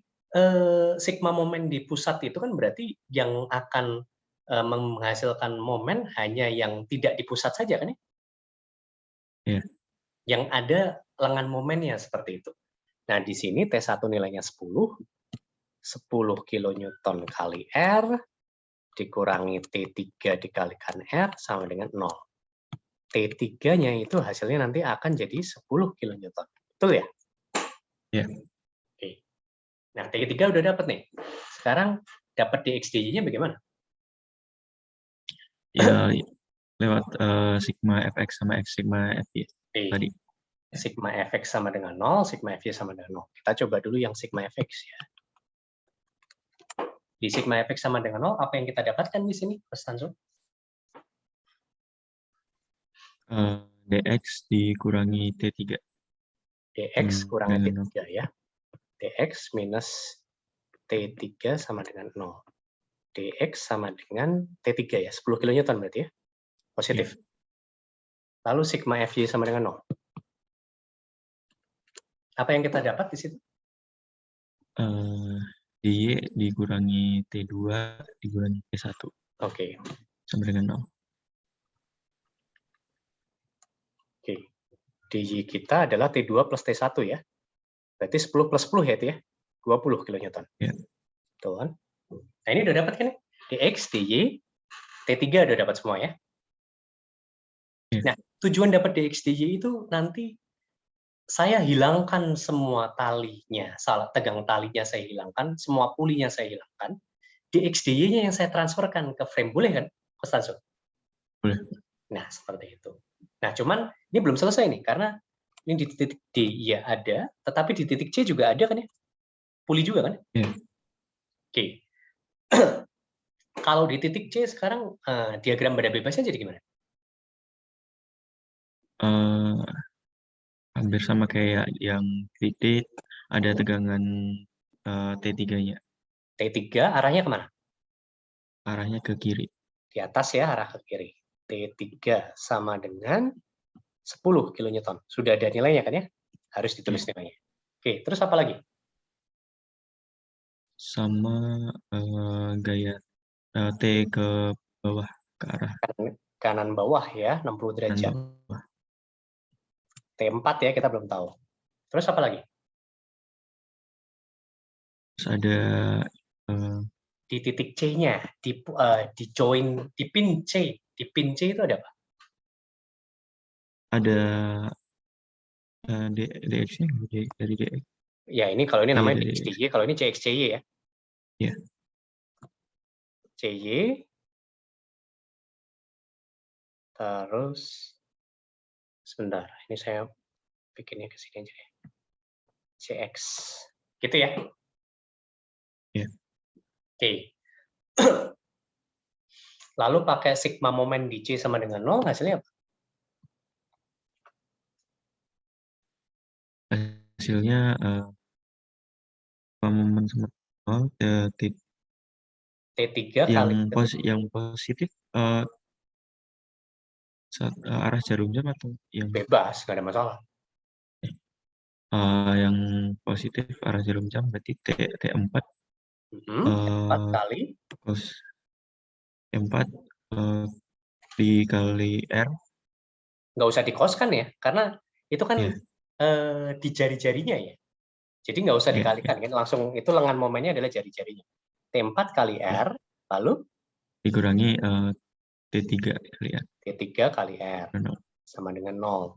[SPEAKER 1] sigma momen di pusat itu kan berarti yang akan menghasilkan momen hanya yang tidak di pusat saja kan ya?
[SPEAKER 5] Iya.
[SPEAKER 1] Yang ada lengan momennya seperti itu. Nah, di sini T1 nilainya 10 kilonewton kali R dikurangi T3 dikalikan R sama dengan 0. T3-nya itu hasilnya nanti akan jadi 10 kilonewton. Betul ya?
[SPEAKER 5] Iya.
[SPEAKER 1] Oke. Nah, T3 udah dapat nih. Sekarang dapat dxdy-nya bagaimana?
[SPEAKER 5] Ya, lewat sigma fx sama x sigma fy tadi.
[SPEAKER 1] Sigma fx sama dengan 0, sigma fy sama dengan 0. Kita coba dulu yang sigma fx ya. Di sigma fx sama dengan 0, apa yang kita dapatkan di sini, Konstanso?
[SPEAKER 5] dx dikurangi T3.
[SPEAKER 1] dx kurangi T3 ya. dx minus T3 sama dengan 0. dx sama dengan T3 ya, 10 kilonewton berarti ya. Positif. Ya. Lalu sigma fy sama dengan 0. Apa yang kita dapat di situ?
[SPEAKER 5] dy dikurangi T2 dikurangi T1.
[SPEAKER 1] Oke.
[SPEAKER 5] sama dengan 0.
[SPEAKER 1] Oke. DJ kita adalah T2 plus T1 ya. Berarti 10 plus 10 ya itu ya. 20 kilonewton.
[SPEAKER 5] Ya.
[SPEAKER 1] Tuh kan. Nah ini udah dapat kan ya? Dx, dy, T3 udah dapat semua ya.
[SPEAKER 5] Ya.
[SPEAKER 1] Nah, tujuan dapat dx, dy itu nanti saya hilangkan semua talinya, salah tegang talinya saya hilangkan, semua pulinya saya hilangkan. Dx, dy-nya yang saya transferkan ke frame, boleh kan, Mas Tansu?
[SPEAKER 5] Boleh.
[SPEAKER 1] Nah, seperti itu. Nah, cuman ini belum selesai nih, karena ini di titik D ya ada, tetapi di titik C juga ada kan ya? Puli juga kan?
[SPEAKER 5] Ya.
[SPEAKER 1] Oke. Kalau di titik C sekarang diagram beda bebasnya jadi gimana?
[SPEAKER 5] Hampir sama kayak yang titik, ada tegangan T3-nya.
[SPEAKER 1] T3 arahnya kemana?
[SPEAKER 5] Arahnya ke kiri.
[SPEAKER 1] Di atas ya, arah ke kiri. T3 sama dengan 10 kilonewton. Sudah ada nilainya kan ya? Harus ditulis nilainya. Oke, terus apa lagi?
[SPEAKER 5] Sama gaya T ke bawah, ke arah
[SPEAKER 1] Kanan bawah ya, 60 derajat.
[SPEAKER 5] bawah.
[SPEAKER 1] T4 ya, kita belum tahu. Terus apa lagi?
[SPEAKER 5] Terus ada
[SPEAKER 1] di titik C-nya, di join, di pin C. Di pin C itu ada apa?
[SPEAKER 5] Ada DX-nya dari DX.
[SPEAKER 1] Ya, ini kalau ini
[SPEAKER 5] Iya,
[SPEAKER 1] namanya
[SPEAKER 5] dari
[SPEAKER 1] DXDY, kalau ini CXCY ya.
[SPEAKER 5] Iya.
[SPEAKER 1] CY. Terus sebentar, ini saya bikinnya ke sini aja deh. CX. Gitu ya.
[SPEAKER 5] Iya.
[SPEAKER 1] Oke. Lalu pakai sigma momen di C sama dengan 0, hasilnya apa?
[SPEAKER 5] Hasilnya momen sama
[SPEAKER 1] T3 kali
[SPEAKER 5] yang positif arah jarum jam atau yang
[SPEAKER 1] bebas, nggak ada masalah.
[SPEAKER 5] yang positif arah jarum jam berarti T4
[SPEAKER 1] 4 kali
[SPEAKER 5] cos 4 dikali R.
[SPEAKER 1] Nggak usah dikoskan ya, karena itu kan
[SPEAKER 5] Yeah.
[SPEAKER 1] Di jari-jarinya ya. Jadi nggak usah dikalikan, kan langsung itu lengan momennya adalah jari-jarinya. T4 kali R, lalu
[SPEAKER 5] dikurangi T3 kali R.
[SPEAKER 1] T3 kali R sama dengan 0.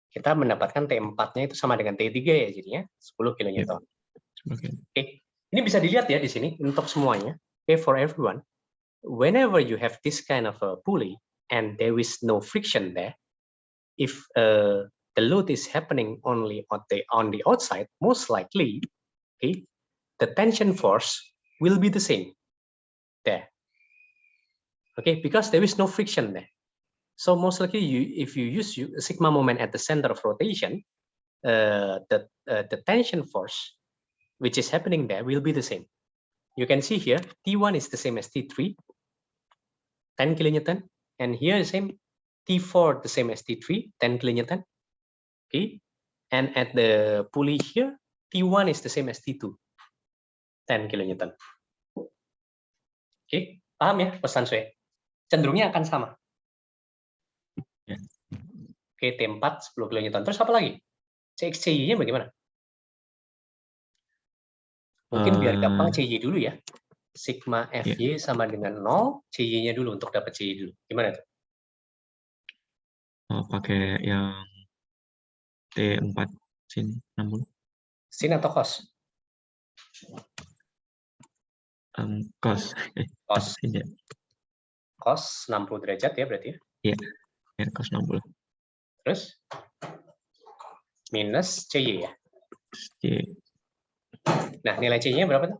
[SPEAKER 1] Kita mendapatkan T4-nya itu sama dengan T3 ya, jadinya 10 kilonewton.
[SPEAKER 5] Okay.
[SPEAKER 1] Oke, ini bisa dilihat ya di sini untuk semuanya. Okay, for everyone, whenever you have this kind of a pulley and there is no friction there, if the load is happening only on the outside, most likely, okay, the tension force will be the same there. Okay, because there is no friction there. So most likely, if you use sigma moment at the center of rotation, the tension force which is happening there will be the same. You can see here, T1 is the same as T3, 10 kilonewton, and here the same, T4 the same as T3, 10 kilonewton. Okay, and at the pulley here, T1 is the same as T2, 10 kilonewton. Oke, paham ya pesan saya? Cenderungnya akan sama.
[SPEAKER 5] Ya.
[SPEAKER 1] Oke, T4 10 kilonewton. Terus apa lagi? CXCY-nya bagaimana? Mungkin biar gampang CY dulu ya. Sigma FY sama dengan 0, CY-nya dulu untuk dapat CY dulu. Gimana tuh?
[SPEAKER 5] Pakai yang T4 sin 60.
[SPEAKER 1] Sin atau cos?
[SPEAKER 5] Cos.
[SPEAKER 1] Cos.
[SPEAKER 5] Ya.
[SPEAKER 1] Cos 60 derajat ya berarti ya?
[SPEAKER 5] Iya, ya, cos 60.
[SPEAKER 1] Terus? Minus CY ya?
[SPEAKER 5] C.
[SPEAKER 1] Nah, nilai CY-nya berapa tuh?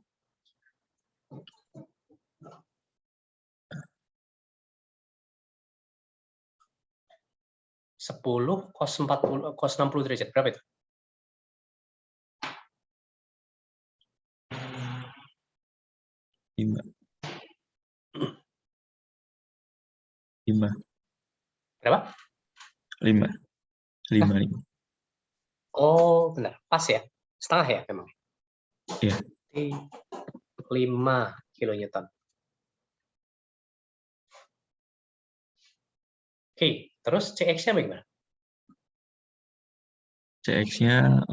[SPEAKER 1] Sepuluh cos 40 cos 60 derajat berapa itu?
[SPEAKER 5] 5.
[SPEAKER 1] Berapa?
[SPEAKER 5] 5.
[SPEAKER 1] Oh, benar. Pas ya? Setengah ya memang?
[SPEAKER 5] Iya.
[SPEAKER 1] 5 kilonewton. Oke, terus CX-nya bagaimana?
[SPEAKER 5] CX-nya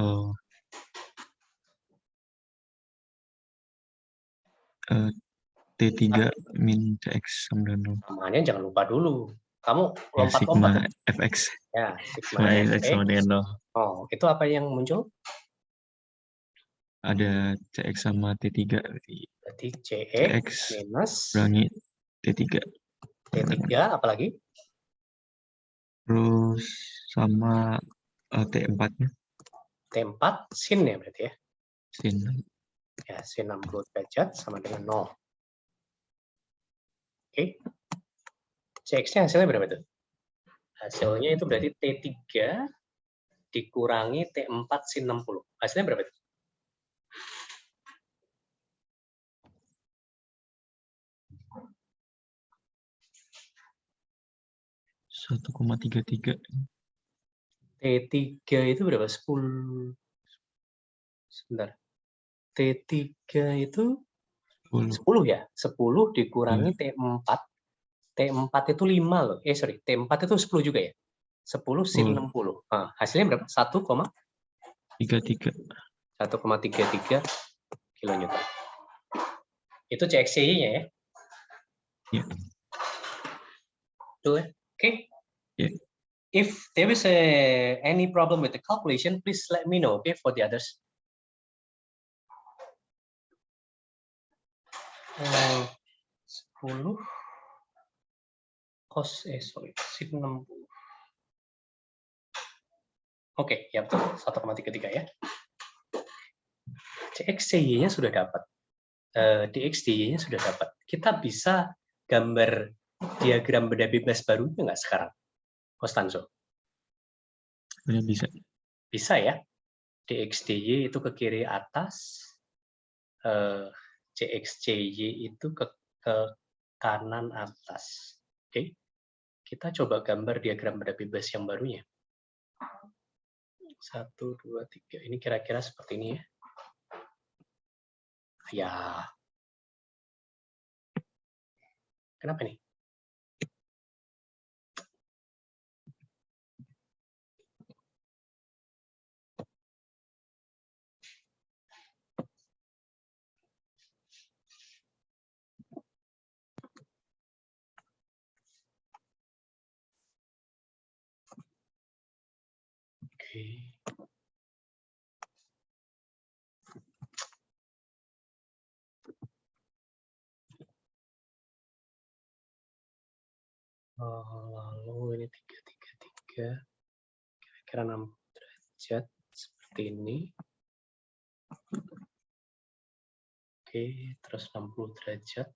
[SPEAKER 5] T3 min CX sama dengan 0.
[SPEAKER 1] Namanya jangan lupa dulu. Kamu
[SPEAKER 5] Ya,
[SPEAKER 1] lompat-lompat.
[SPEAKER 5] sigma FX.
[SPEAKER 1] Ya,
[SPEAKER 5] Sigma
[SPEAKER 1] sigma
[SPEAKER 5] FX sama
[SPEAKER 1] FX.
[SPEAKER 5] dengan 0.
[SPEAKER 1] Oh, itu apa yang muncul?
[SPEAKER 5] Ada CX sama T3.
[SPEAKER 1] Berarti CX
[SPEAKER 5] CX
[SPEAKER 1] minus
[SPEAKER 5] kurangi T3.
[SPEAKER 1] T3, apalagi?
[SPEAKER 5] Terus sama T4-nya.
[SPEAKER 1] T4 sin ya berarti ya.
[SPEAKER 5] Sin.
[SPEAKER 1] Ya, sin 60 derajat sama dengan 0. Oke. CX-nya hasilnya berapa tuh? Hasilnya itu berarti T3 dikurangi T4 sin 60. Hasilnya berapa tuh?
[SPEAKER 5] 1,33.
[SPEAKER 1] T3 itu berapa? 10. Sebentar. T3 itu 10 ya? 10 dikurangi T4. T4 itu 5 loh. Sorry. T4 itu 10 juga ya? 10 sin 60. Nah, hasilnya berapa?
[SPEAKER 5] 1,33
[SPEAKER 1] kilonewton. Itu CXY-nya ya?
[SPEAKER 5] Ya.
[SPEAKER 1] Betul ya? Oke.
[SPEAKER 5] Ya.
[SPEAKER 1] If there is any problem with the calculation, please let me know, okay, for the others. 10 cos sorry, sin 60. Oke, ya betul, 1,33 ya. CXY-nya sudah dapat. DXY-nya sudah dapat. Kita bisa gambar diagram beda bebas barunya nggak sekarang, Konstanzo?
[SPEAKER 5] Bisa.
[SPEAKER 1] Bisa ya. DXDY itu ke kiri atas, CXCY itu ke kanan atas. Oke. Kita coba gambar diagram beda bebas yang barunya. 1, 2, 3. Ini kira-kira seperti ini ya. Ya. Kenapa nih? Oke. Lalu ini 3, kira-kira 6 derajat seperti ini. Oke, terus 60 derajat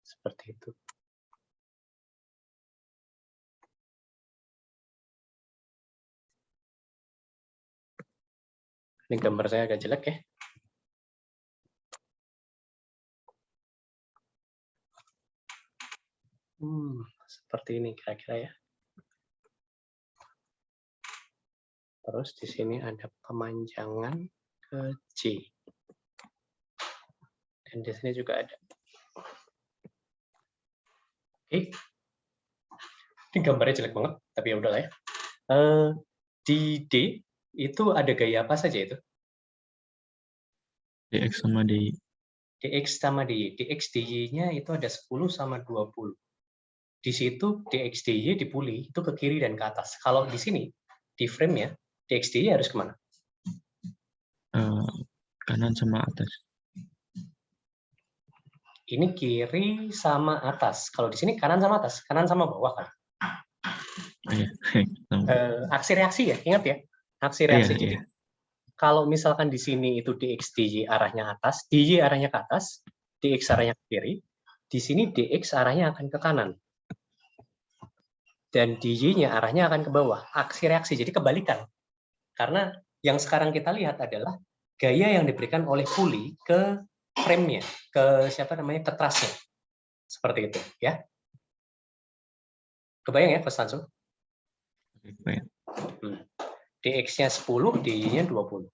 [SPEAKER 1] seperti itu. Ini gambar saya agak jelek ya. Seperti ini kira-kira ya. Terus di sini ada pemanjangan ke J. Dan di sini juga ada. Oke. Ini gambarnya jelek banget, tapi ya udahlah ya. Di D itu ada gaya apa saja itu?
[SPEAKER 5] DX sama DY.
[SPEAKER 1] DX sama DY. DX DY-nya itu ada 10 sama 20. Di situ DX DY dipuli, itu ke kiri dan ke atas. Kalau di sini, di frame-nya, DX DY harus kemana?
[SPEAKER 5] Kanan sama atas.
[SPEAKER 1] Ini kiri sama atas. Kalau di sini kanan sama atas, kanan sama bawah kan?
[SPEAKER 5] Iya.
[SPEAKER 1] Aksi reaksi ya, ingat ya. Aksi reaksi.
[SPEAKER 5] Iya,
[SPEAKER 1] Jadi
[SPEAKER 5] iya.
[SPEAKER 1] kalau misalkan di sini itu DX DY arahnya atas, DY arahnya ke atas, DX arahnya ke kiri, di sini DX arahnya akan ke kanan. Dan DY-nya arahnya akan ke bawah. Aksi reaksi, jadi kebalikan. Karena yang sekarang kita lihat adalah gaya yang diberikan oleh puli ke frame-nya, ke ke trusnya. Seperti itu, ya. Kebayang ya, Konstanzo?
[SPEAKER 5] Kebayang.
[SPEAKER 1] DX-nya 10, DY-nya 20.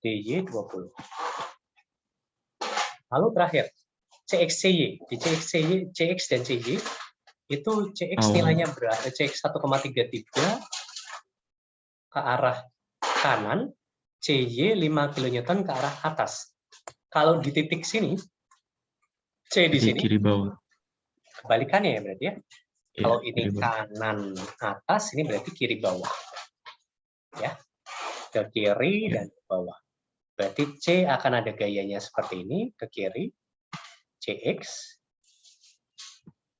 [SPEAKER 1] DY 20. Lalu terakhir, CX-CY. Di CX dan CY itu CX nilainya berapa? CX 1,33 ke arah kanan, CY 5 kN ke arah atas. Kalau di titik sini, C di sini,
[SPEAKER 5] kiri bawah.
[SPEAKER 1] Kebalikannya ya berarti ya.
[SPEAKER 5] Ya,
[SPEAKER 1] Kalau ini
[SPEAKER 5] kiri bawah.
[SPEAKER 1] kanan atas, ini berarti kiri bawah. Ya, ke kiri dan ke bawah. Berarti C akan ada gayanya seperti ini, ke kiri, CX,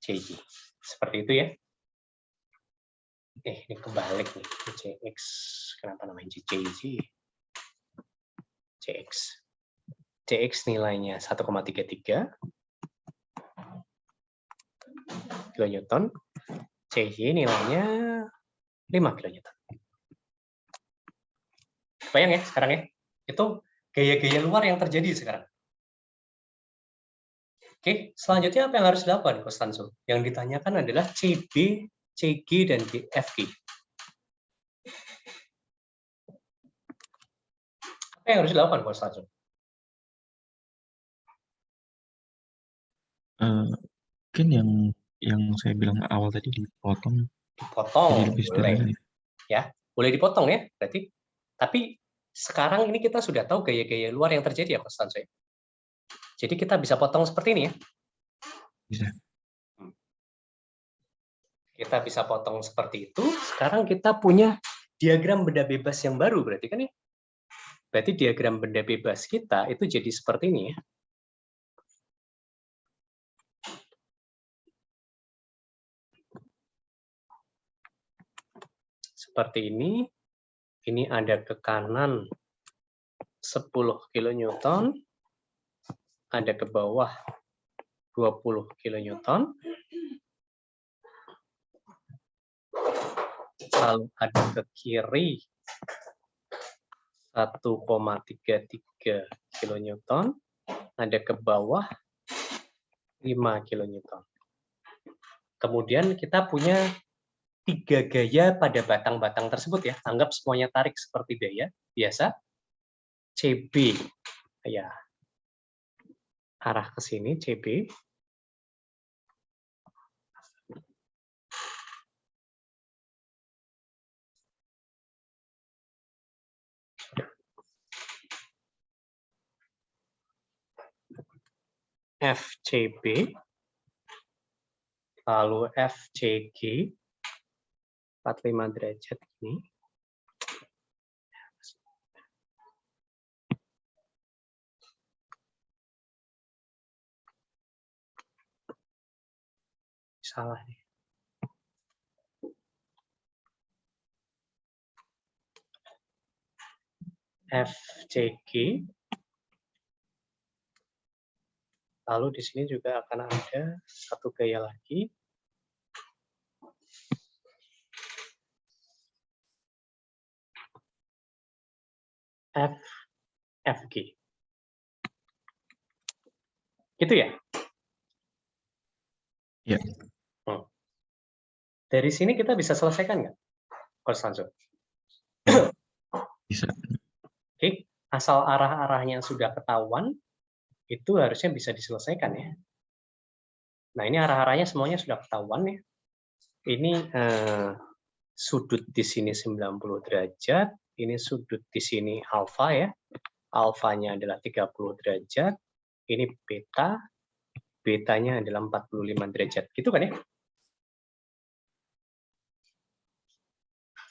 [SPEAKER 1] CY. Seperti itu ya. Ini kebalik nih, CX. Kenapa namanya CY? CX. CX nilainya 1,33 kN. CY nilainya 5 kN. Bayang ya sekarang ya. Itu gaya-gaya luar yang terjadi sekarang. Oke, selanjutnya apa yang harus dilakukan, Konstanso? Yang ditanyakan adalah CB, CG, dan FG. Apa yang harus dilakukan, Konstanso?
[SPEAKER 5] Mungkin yang saya bilang awal tadi dipotong.
[SPEAKER 1] Dipotong,
[SPEAKER 5] Jadi lebih
[SPEAKER 1] boleh. Ya, boleh dipotong ya, berarti. Tapi sekarang ini kita sudah tahu gaya-gaya luar yang terjadi ya, Konstanso. Jadi kita bisa potong seperti ini ya.
[SPEAKER 5] Bisa.
[SPEAKER 1] Kita bisa potong seperti itu. Sekarang kita punya diagram benda bebas yang baru, berarti kan ya? Berarti diagram benda bebas kita itu jadi seperti ini ya. Seperti ini ada ke kanan 10 kN, ada ke bawah 20 kN, lalu ada ke kiri 1,33 kN, ada ke bawah 5 kN. Kemudian kita punya 3 gaya pada batang-batang tersebut ya. Anggap semuanya tarik seperti gaya biasa. CB, ya, arah ke sini CB. FCB, lalu FCG, 45 derajat ini. Salah nih. FCG. Lalu di sini juga akan ada satu gaya lagi. FG. Gitu ya?
[SPEAKER 5] Ya.
[SPEAKER 1] Dari sini kita bisa selesaikan nggak, Konstanso?
[SPEAKER 5] Bisa.
[SPEAKER 1] Oke, asal arah-arahnya sudah ketahuan, itu harusnya bisa diselesaikan ya. Nah, ini arah-arahnya semuanya sudah ketahuan ya. Ini sudut di sini 90 derajat, ini sudut di sini alfa ya. Alfanya adalah 30 derajat, ini beta, betanya adalah 45 derajat. Gitu kan ya?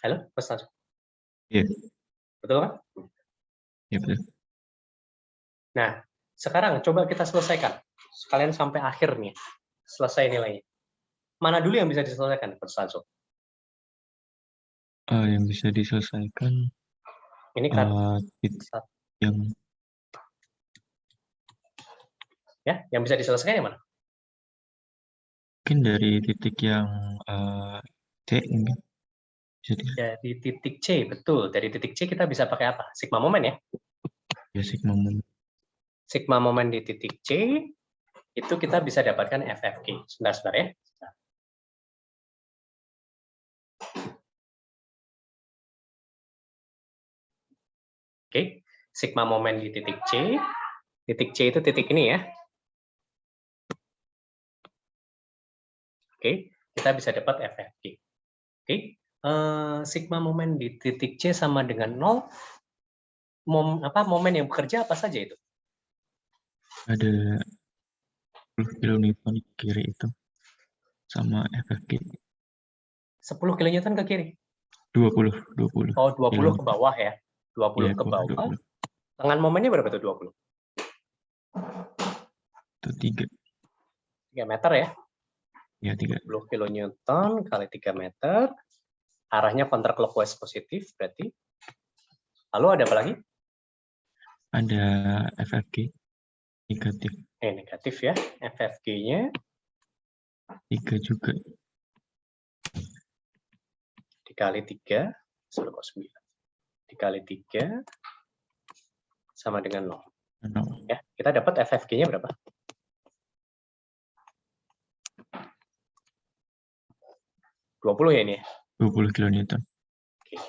[SPEAKER 1] Halo, Konstanso?
[SPEAKER 5] Iya.
[SPEAKER 1] Betul kan?
[SPEAKER 5] Iya, betul.
[SPEAKER 1] Nah, sekarang coba kita selesaikan. Sekalian sampai akhir nih. Selesai nilainya. Mana dulu yang bisa diselesaikan, Konstanso?
[SPEAKER 5] Yang bisa diselesaikan
[SPEAKER 1] Ini kan yang bisa diselesaikan yang mana?
[SPEAKER 5] Mungkin dari titik yang C mungkin.
[SPEAKER 1] Dari titik C, betul. Dari titik C kita bisa pakai apa? Sigma momen ya?
[SPEAKER 5] Ya, sigma momen.
[SPEAKER 1] Sigma momen di titik C, itu kita bisa dapatkan FFG. Sebentar ya. Oke, sigma momen di titik C. Titik C itu titik ini ya. Oke, kita bisa dapat FFG. Oke, sigma momen di titik C sama dengan 0. Momen yang bekerja apa saja itu?
[SPEAKER 5] Ada 10 kilonewton di kiri itu sama FFG
[SPEAKER 1] 10 kilonewton ke kiri.
[SPEAKER 5] 20.
[SPEAKER 1] Oh, 20 ke bawah ya. 20 ke bawah.
[SPEAKER 5] 20.
[SPEAKER 1] Tangan momennya berapa tuh 20?
[SPEAKER 5] Itu 3.
[SPEAKER 1] 3 meter ya.
[SPEAKER 5] Ya, 3.
[SPEAKER 1] 10 kilonewton kali 3 meter. Arahnya counterclockwise positif berarti. Lalu ada apa lagi?
[SPEAKER 5] Ada FFG negatif.
[SPEAKER 1] Negatif ya. FFG-nya
[SPEAKER 5] 3 juga.
[SPEAKER 1] dikali 3, 9. Dikali 3 sama dengan 0. Ya, kita dapat FFG-nya berapa? 20 ya ini ya?
[SPEAKER 5] 20 kilonewton.
[SPEAKER 1] Oke.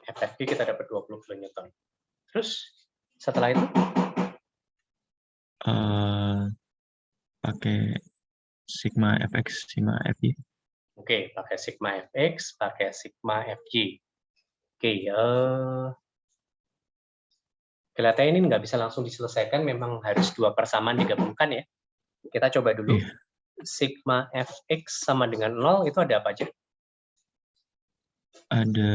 [SPEAKER 1] FFG kita dapat 20 kilonewton. Terus setelah itu?
[SPEAKER 5] Pakai sigma fx, sigma fy.
[SPEAKER 1] Oke, pakai sigma fx, pakai sigma fy. Oke, kelihatannya ini nggak bisa langsung diselesaikan, memang harus 2 persamaan digabungkan ya. Kita coba dulu.
[SPEAKER 5] Iya.
[SPEAKER 1] Sigma fx sama dengan 0 itu ada apa aja?
[SPEAKER 5] Ada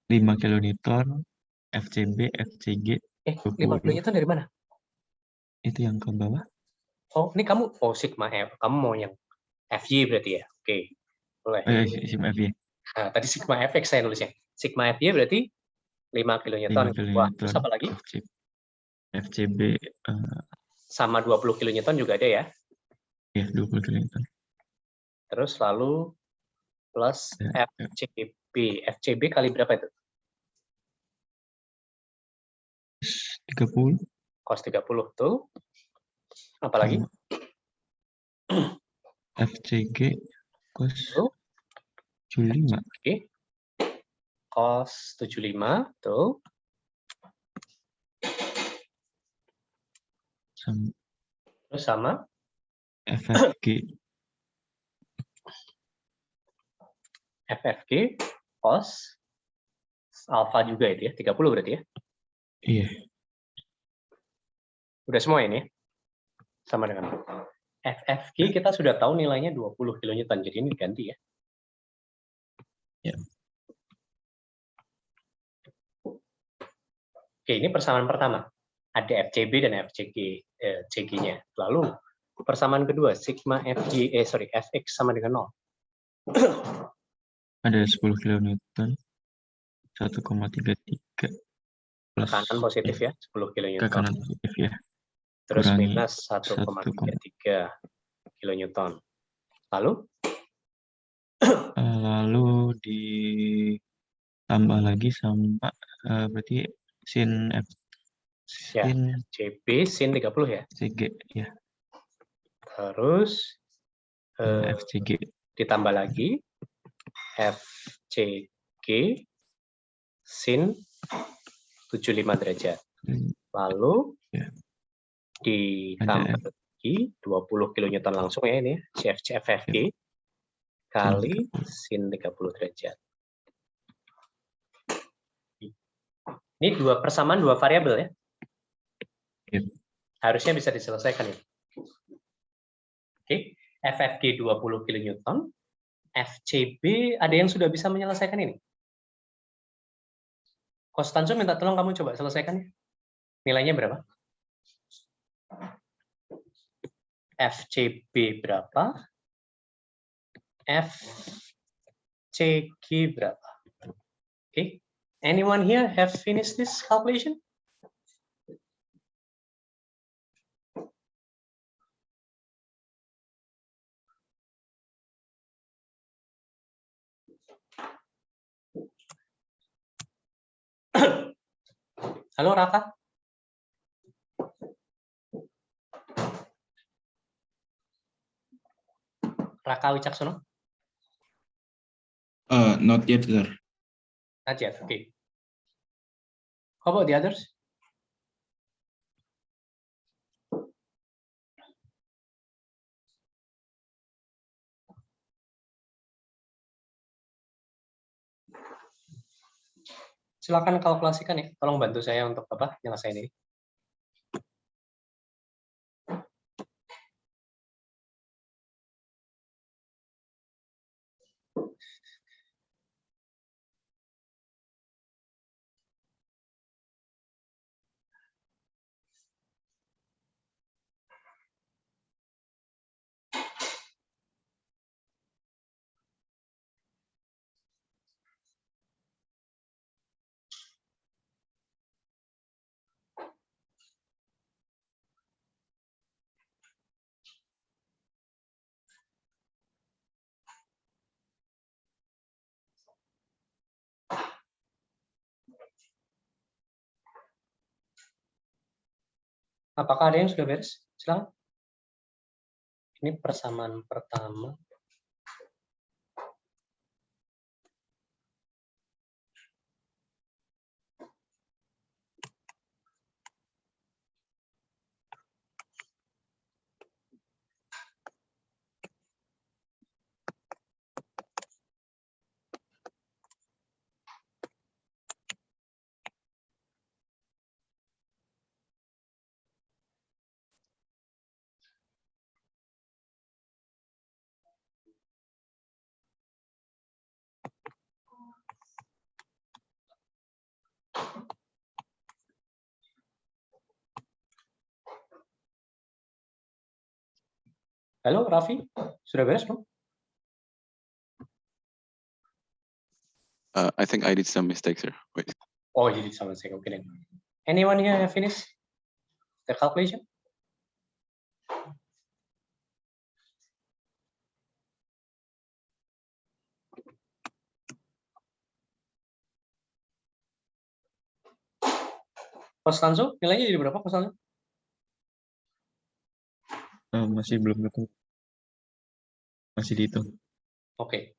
[SPEAKER 5] 5 kilonewton, FCB, FCG.
[SPEAKER 1] 5 kilonewton dari mana?
[SPEAKER 5] Itu yang ke bawah.
[SPEAKER 1] Oh, ini kamu, sigma f, kamu mau yang fy berarti ya? Oke, boleh.
[SPEAKER 5] Sigma fy.
[SPEAKER 1] Nah, tadi sigma fx saya nulisnya. Sigma fy berarti 5 kilonewton. Wah, terus apa lagi?
[SPEAKER 5] FCB
[SPEAKER 1] sama 20 kilonewton juga ada ya?
[SPEAKER 5] Ya, 20 kilonewton.
[SPEAKER 1] Terus lalu plus FCB. FCB kali berapa itu?
[SPEAKER 5] 30.
[SPEAKER 1] Cos 30 tuh. Apalagi?
[SPEAKER 5] FCG cos 75.
[SPEAKER 1] Oke. Cos 75 tuh. Terus sama
[SPEAKER 5] FFG.
[SPEAKER 1] FFG cos alfa juga itu ya, 30 berarti ya?
[SPEAKER 5] Iya.
[SPEAKER 1] Udah semua ini? Sama dengan FFG kita sudah tahu nilainya 20 kilonewton, jadi ini diganti ya.
[SPEAKER 5] Ya.
[SPEAKER 1] Oke, ini persamaan pertama. Ada FCB dan FCG, CG-nya. Lalu persamaan kedua, sigma Fx sama dengan 0.
[SPEAKER 5] Ada 10 kilonewton, 1,33.
[SPEAKER 1] Tekanan positif ya, 10 kilonewton.
[SPEAKER 5] Tekanan positif ya.
[SPEAKER 1] Terus
[SPEAKER 5] Kurangi
[SPEAKER 1] minus 1,33 kilonewton. Lalu?
[SPEAKER 5] Lalu ditambah lagi sama berarti sin F.
[SPEAKER 1] Sin ya, CB sin 30 ya?
[SPEAKER 5] CG ya.
[SPEAKER 1] Terus
[SPEAKER 5] FCG
[SPEAKER 1] ditambah lagi FCG sin 75 derajat. Lalu
[SPEAKER 5] ya.
[SPEAKER 1] Ditambah lagi 20 kilonewton langsung ya ini FFG kali sin 30 derajat. Ini persamaan dua variabel ya.
[SPEAKER 5] Yep.
[SPEAKER 1] Harusnya bisa diselesaikan ini. Oke, FFG 20 kilonewton, FCB ada yang sudah bisa menyelesaikan ini? Konstanso minta tolong kamu coba selesaikan. Nilainya berapa? FCB berapa? FCG berapa? Okay. Anyone here have finished this calculation? Halo Raka. Raka Wicaksono?
[SPEAKER 6] Not yet, sir.
[SPEAKER 1] Not yet, okay. How about the others? Silakan kalkulasikan ya. Tolong bantu saya untuk apa nyelesain ini. Apakah ada yang sudah beres? Silakan. Ini persamaan pertama. Halo, Raffi, sudah beres belum?
[SPEAKER 2] I think I did some mistakes, sir. Wait.
[SPEAKER 1] Oh, you did something. Okay, then. Anyone here have finished the calculation? Constanzo, nilainya jadi berapa, Constanzo?
[SPEAKER 5] Masih belum ketemu. Masih dihitung.
[SPEAKER 1] Oke.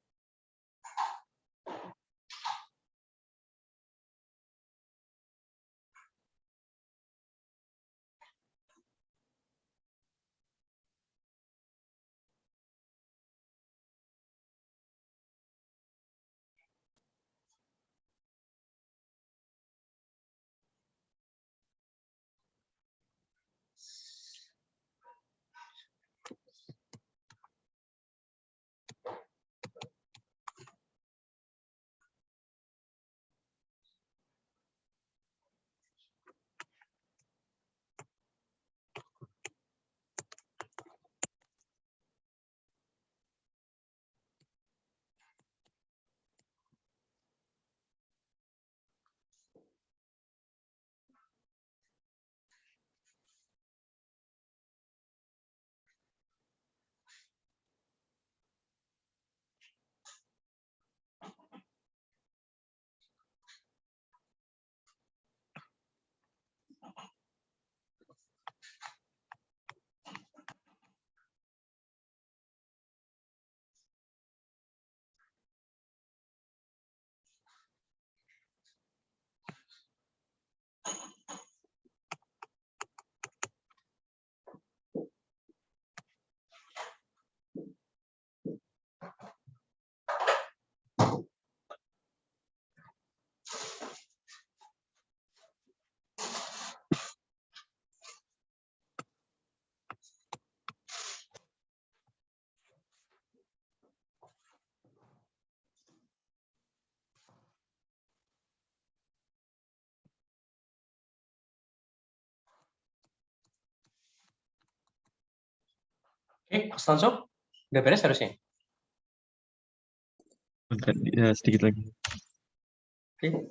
[SPEAKER 1] Oke, Constanzo, udah beres harusnya.
[SPEAKER 5] Bentar, ya, sedikit lagi.
[SPEAKER 1] Oke.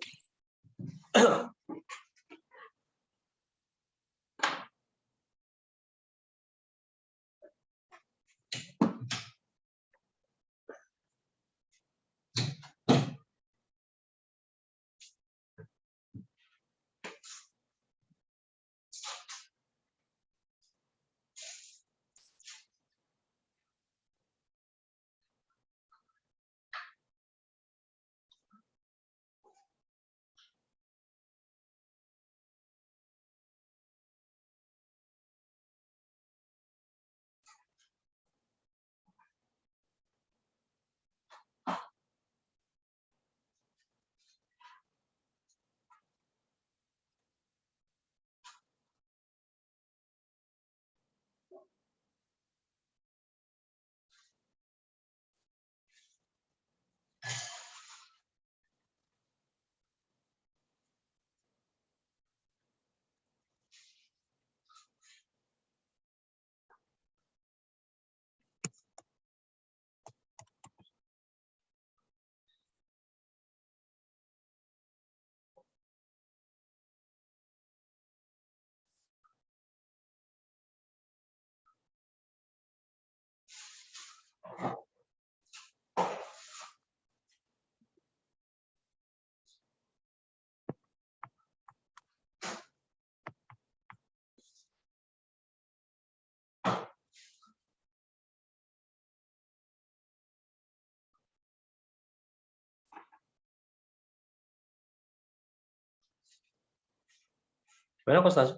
[SPEAKER 1] Gimana Kostas?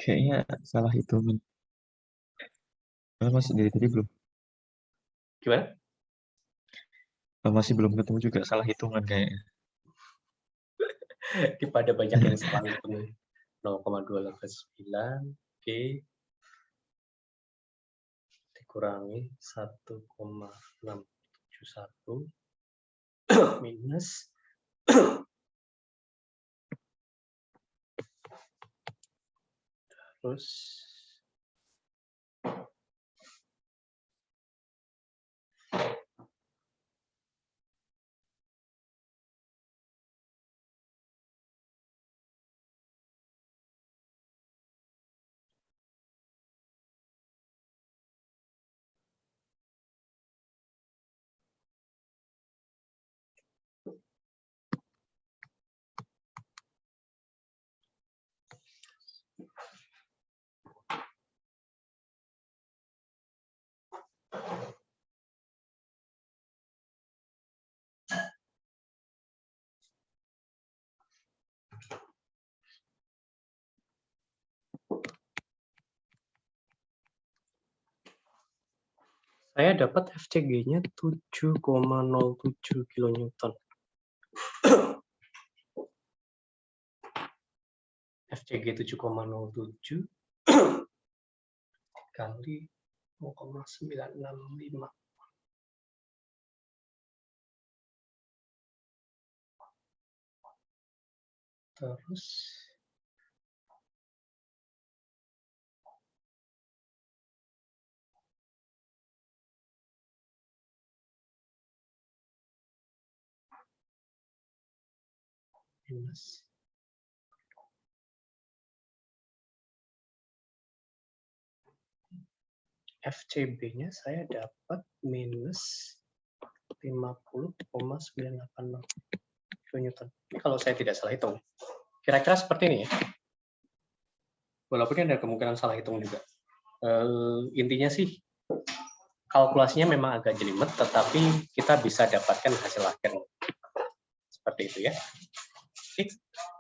[SPEAKER 5] Kayaknya salah hitungan. Masih dari tadi belum.
[SPEAKER 1] Gimana?
[SPEAKER 5] Masih belum ketemu juga salah hitungan kayaknya.
[SPEAKER 1] Pada banyak yang salah hitung. 0,289. Oke. Dikurangi 1,671 minus terus saya dapat FCG-nya 7,07 kilonewton. FCG 7,07 kali 0,965. Terus minus FCB-nya saya dapat minus 50,980 kilonewton. Ini kalau saya tidak salah hitung. Kira-kira seperti ini ya. Walaupun ada kemungkinan salah hitung juga. Intinya sih kalkulasinya memang agak jelimet, tetapi kita bisa dapatkan hasil akhir seperti itu ya. Oke.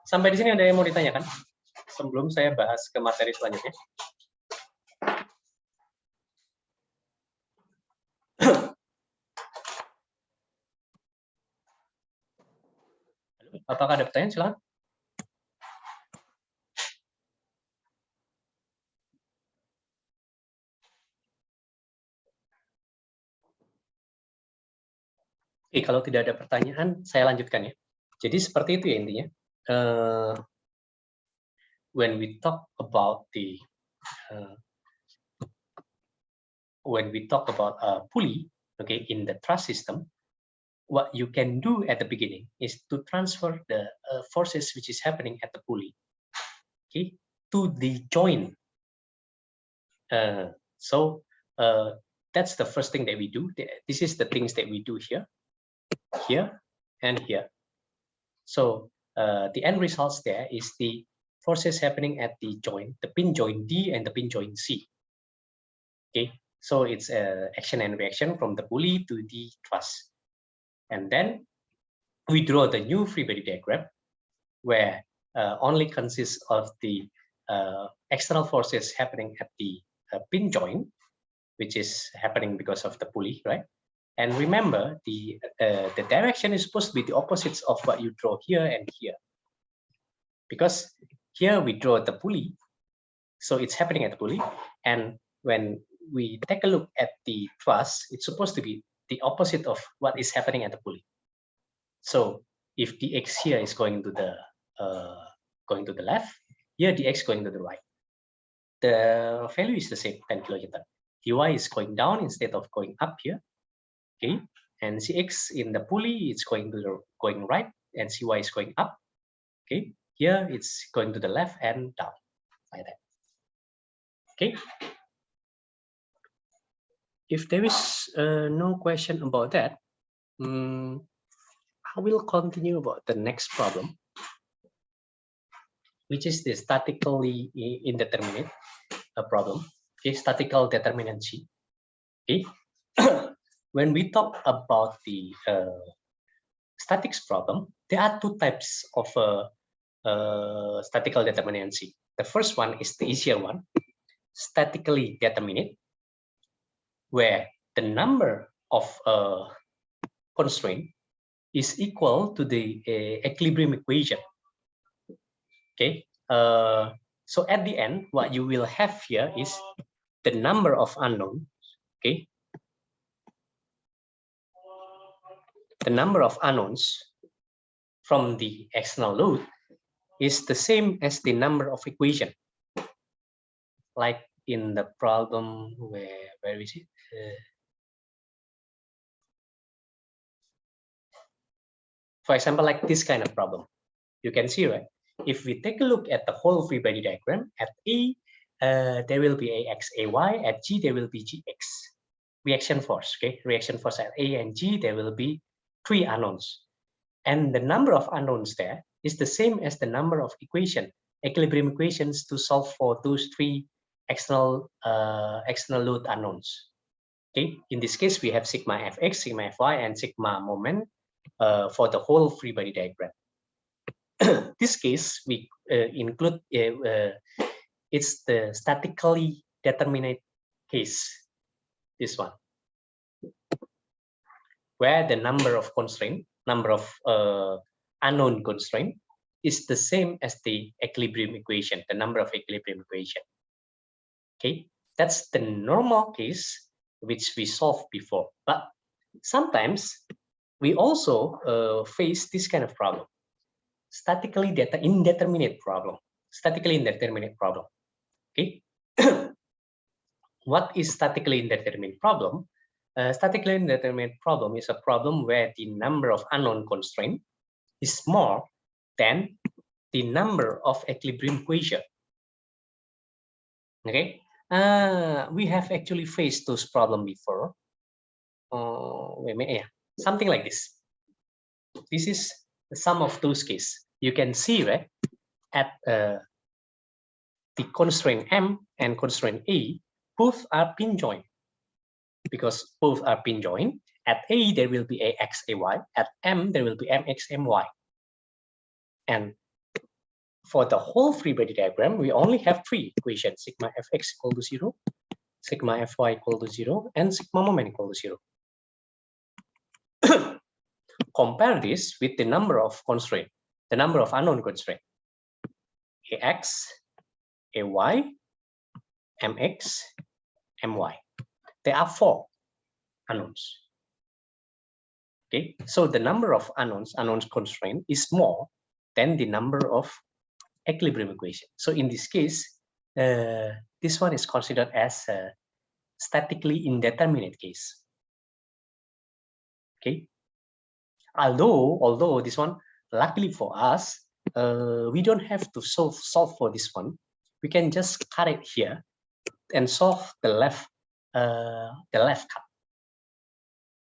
[SPEAKER 1] Sampai di sini ada yang mau ditanyakan sebelum saya bahas ke materi selanjutnya? Apakah ada pertanyaan? Silakan. Oke, kalau tidak ada pertanyaan, saya lanjutkan ya. Jadi seperti itu ya intinya. When we talk about pulley, okay, in the truss system, what you can do at the beginning is to transfer the forces which is happening at the pulley, okay, to the joint. That's the first thing that we do. This is the things that we do here, and here. So the end results there is the forces happening at the joint, the pin joint D and the pin joint C. Okay, so it's action and reaction from the pulley to the truss. And then we draw the new free body diagram where only consists of the external forces happening at the pin joint, which is happening because of the pulley, right? And remember, the direction is supposed to be the opposites of what you draw here and here. Because here we draw the pulley, so it's happening at the pulley. And when we take a look at the truss, it's supposed to be the opposite of what is happening at the pulley. So if the X here is going to the left, here the X going to the right. The value is the same, 10 kilonewton. Dy is going down instead of going up here. Okay, and Cx in the pulley it's going right, and Cy is going up. Okay, here it's going to the left and down, like that. Okay. If there is no question about that, I will continue about the next problem, which is the statically indeterminate problem. Okay, statical determinacy. Okay. When we talk about the statics problem, there are two types of statistical determinacy. The first one is the easier one, statically determinate, where the number of constraint is equal to the equilibrium equation. Okay, so at the end, what you will have here is the number of unknowns. Okay, the number of unknowns from the external load is the same as the number of equation. Like in the problem where is it? For example, like this kind of problem, you can see, right? If we take a look at the whole free body diagram, at A, there will be AX, AY, at G, there will be GX. Reaction force, okay? Reaction force at A and G, there will be 3 unknowns. And the number of unknowns there is the same as the number of equilibrium equations to solve for those 3 external load unknowns. Okay, in this case, we have sigma fx, sigma fy, and sigma moment for the whole free body diagram. This case, we include it's the statically determinate case, this one, where the number of unknown constraint is the same as the equilibrium equation, the number of equilibrium equation. Okay, that's the normal case which we solved before. But sometimes we also face this kind of problem, statically indeterminate problem. Okay, what is statically indeterminate problem? Statically indeterminate problem is a problem where the number of unknown constraint is more than the number of equilibrium equation. Okay, we have actually faced those problems before. Something like this. This is some of those cases. You can see, right, at the constraint M and constraint A, both are pin joint. Because both are pin joint, at A there will be AX, AY, at M there will be MX, MY. And for the whole free body diagram, we only have 3 equations: sigma fx equal to 0, sigma fy equal to 0, and sigma moment equal to 0. Compare this with the number of constraint, the number of unknown constraint: AX, AY, MX, MY. There are 4 unknowns. Okay, so the number of unknowns constraint is more than the number of equilibrium equation. So in this case, this one is considered as a statically indeterminate case. Okay, although this one, luckily for us, we don't have to solve for this one. We can just cut it here and solve the left cut.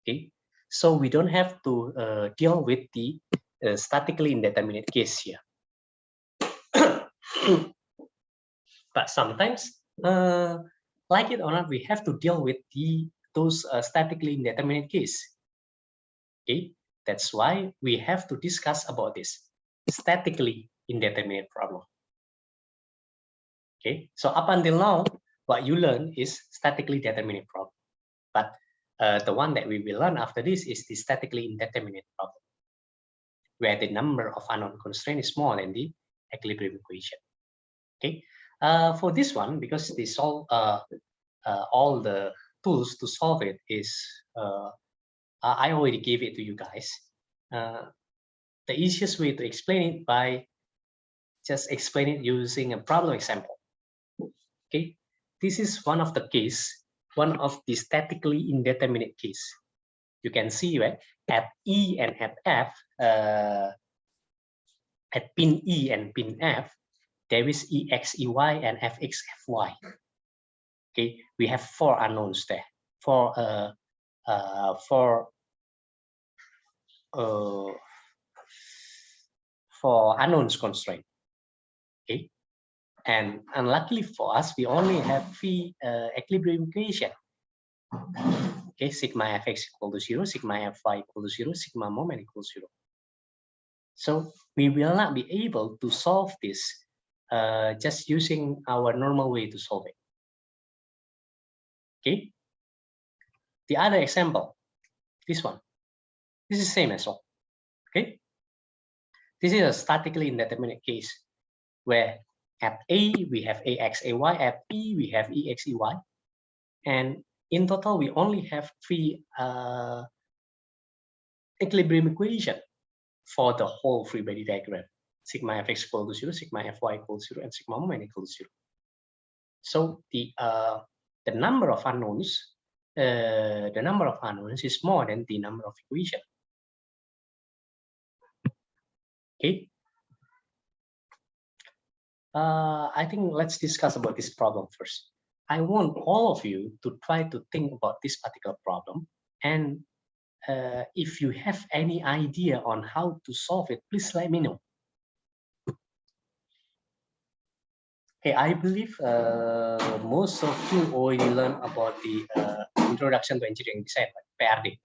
[SPEAKER 1] Okay, so we don't have to deal with the statically indeterminate case here. But sometimes, like it or not, we have to deal with those statically indeterminate case. Okay, that's why we have to discuss about this statically indeterminate problem. Okay, so up until now, what you learn is statically determinate problem. But the one that we will learn after this is the statically indeterminate problem, where the number of unknown constraint is more than the equilibrium equation. Okay, for this one, because they solve all the tools to solve it is I already gave it to you guys. The easiest way to explain it by just explain it using a problem example. Okay, this is one of the case, one of the statically indeterminate case. You can see, right, at E and at F, at pin E and pin F, there is EX, EY, and FX, FY. Okay, we have 4 unknowns there. For unknowns constraint. Okay, and unluckily for us, we only have 3 equilibrium equation. Okay, sigma fx equal to 0, sigma fy equal to 0, sigma moment equals 0. So we will not be able to solve this just using our normal way to solve it. Okay. The other example, this one. This is same as well. Okay. This is a statically indeterminate case where at A we have AX, AY, at E we have EX, EY, and in total we only have 3 equilibrium equation for the whole free body diagram. Sigma fx equal to 0, sigma fy equal to 0, and sigma moment equal to 0. So the number of unknowns, is more than the number of equations. Okay. I think let's discuss about this problem first. I want all of you to try to think about this particular problem, and if you have any idea on how to solve it, please let me know. Okay, I believe most of you already learned about the Introduction to Engineering Design, PRD,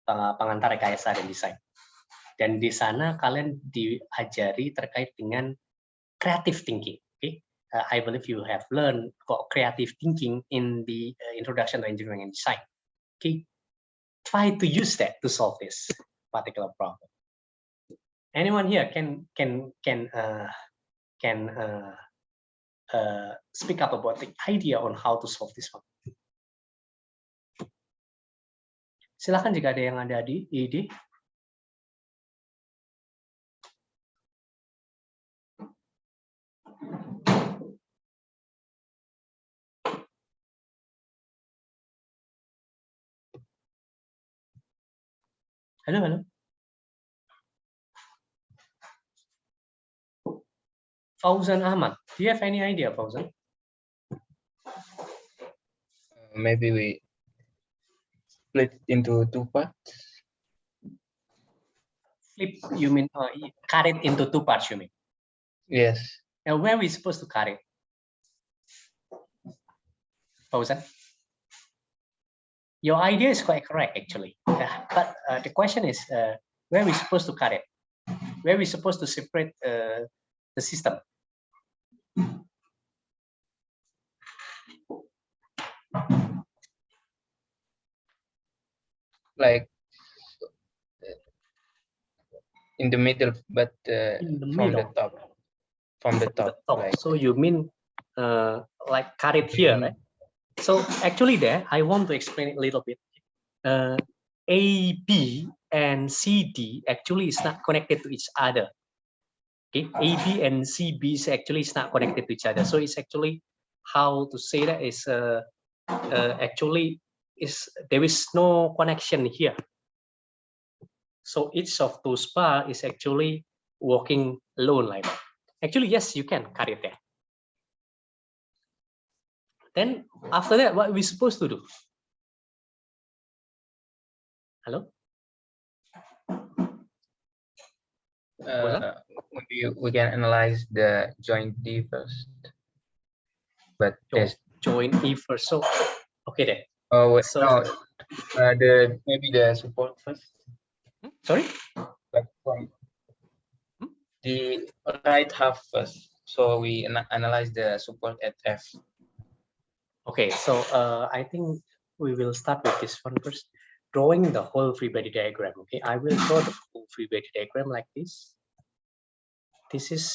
[SPEAKER 1] pengantar rekayasa dan desain. Dan di sana kalian diajari terkait dengan creative thinking. Okay, I believe you have learned about creative thinking in the Introduction to Engineering and Design. Okay, try to use that to solve this particular problem. Anyone here can speak up about the idea on how to solve this one. Silakan jika ada yang ada di ide. Halo, halo. Fauzan Ahmad, do you have any idea, Fauzan?
[SPEAKER 6] Maybe we split into 2 parts.
[SPEAKER 1] Flip, you mean cut it into 2 parts, you mean?
[SPEAKER 6] Yes.
[SPEAKER 1] Now, where are we supposed to cut it? Fauzan? Your idea is quite correct, actually. But the question is, where are we supposed to cut it? Where are we supposed to separate the system?
[SPEAKER 6] Like in the middle, but from the top. From the top. Like,
[SPEAKER 1] so you mean like cut it here, right? So actually there, I want to explain it a little bit. A, B, and C, D actually is not connected to each other. Okay, A, B, and C, B is actually not connected to each other. So it's actually, how to say that is actually there is no connection here. So each of those bar is actually working alone like that. Actually, yes, you can cut it there. Then after that, what are we supposed to do? Hello?
[SPEAKER 6] maybe we can analyze the joint D first. But
[SPEAKER 1] joint E first. So okay then.
[SPEAKER 6] Oh wait, so no, maybe the support first.
[SPEAKER 1] Sorry?
[SPEAKER 6] Like from the right half first. So we analyze the support at F.
[SPEAKER 1] Okay, so I think we will start with this one first. Drawing the whole free body diagram. Okay, I will draw the whole free body diagram like this. This is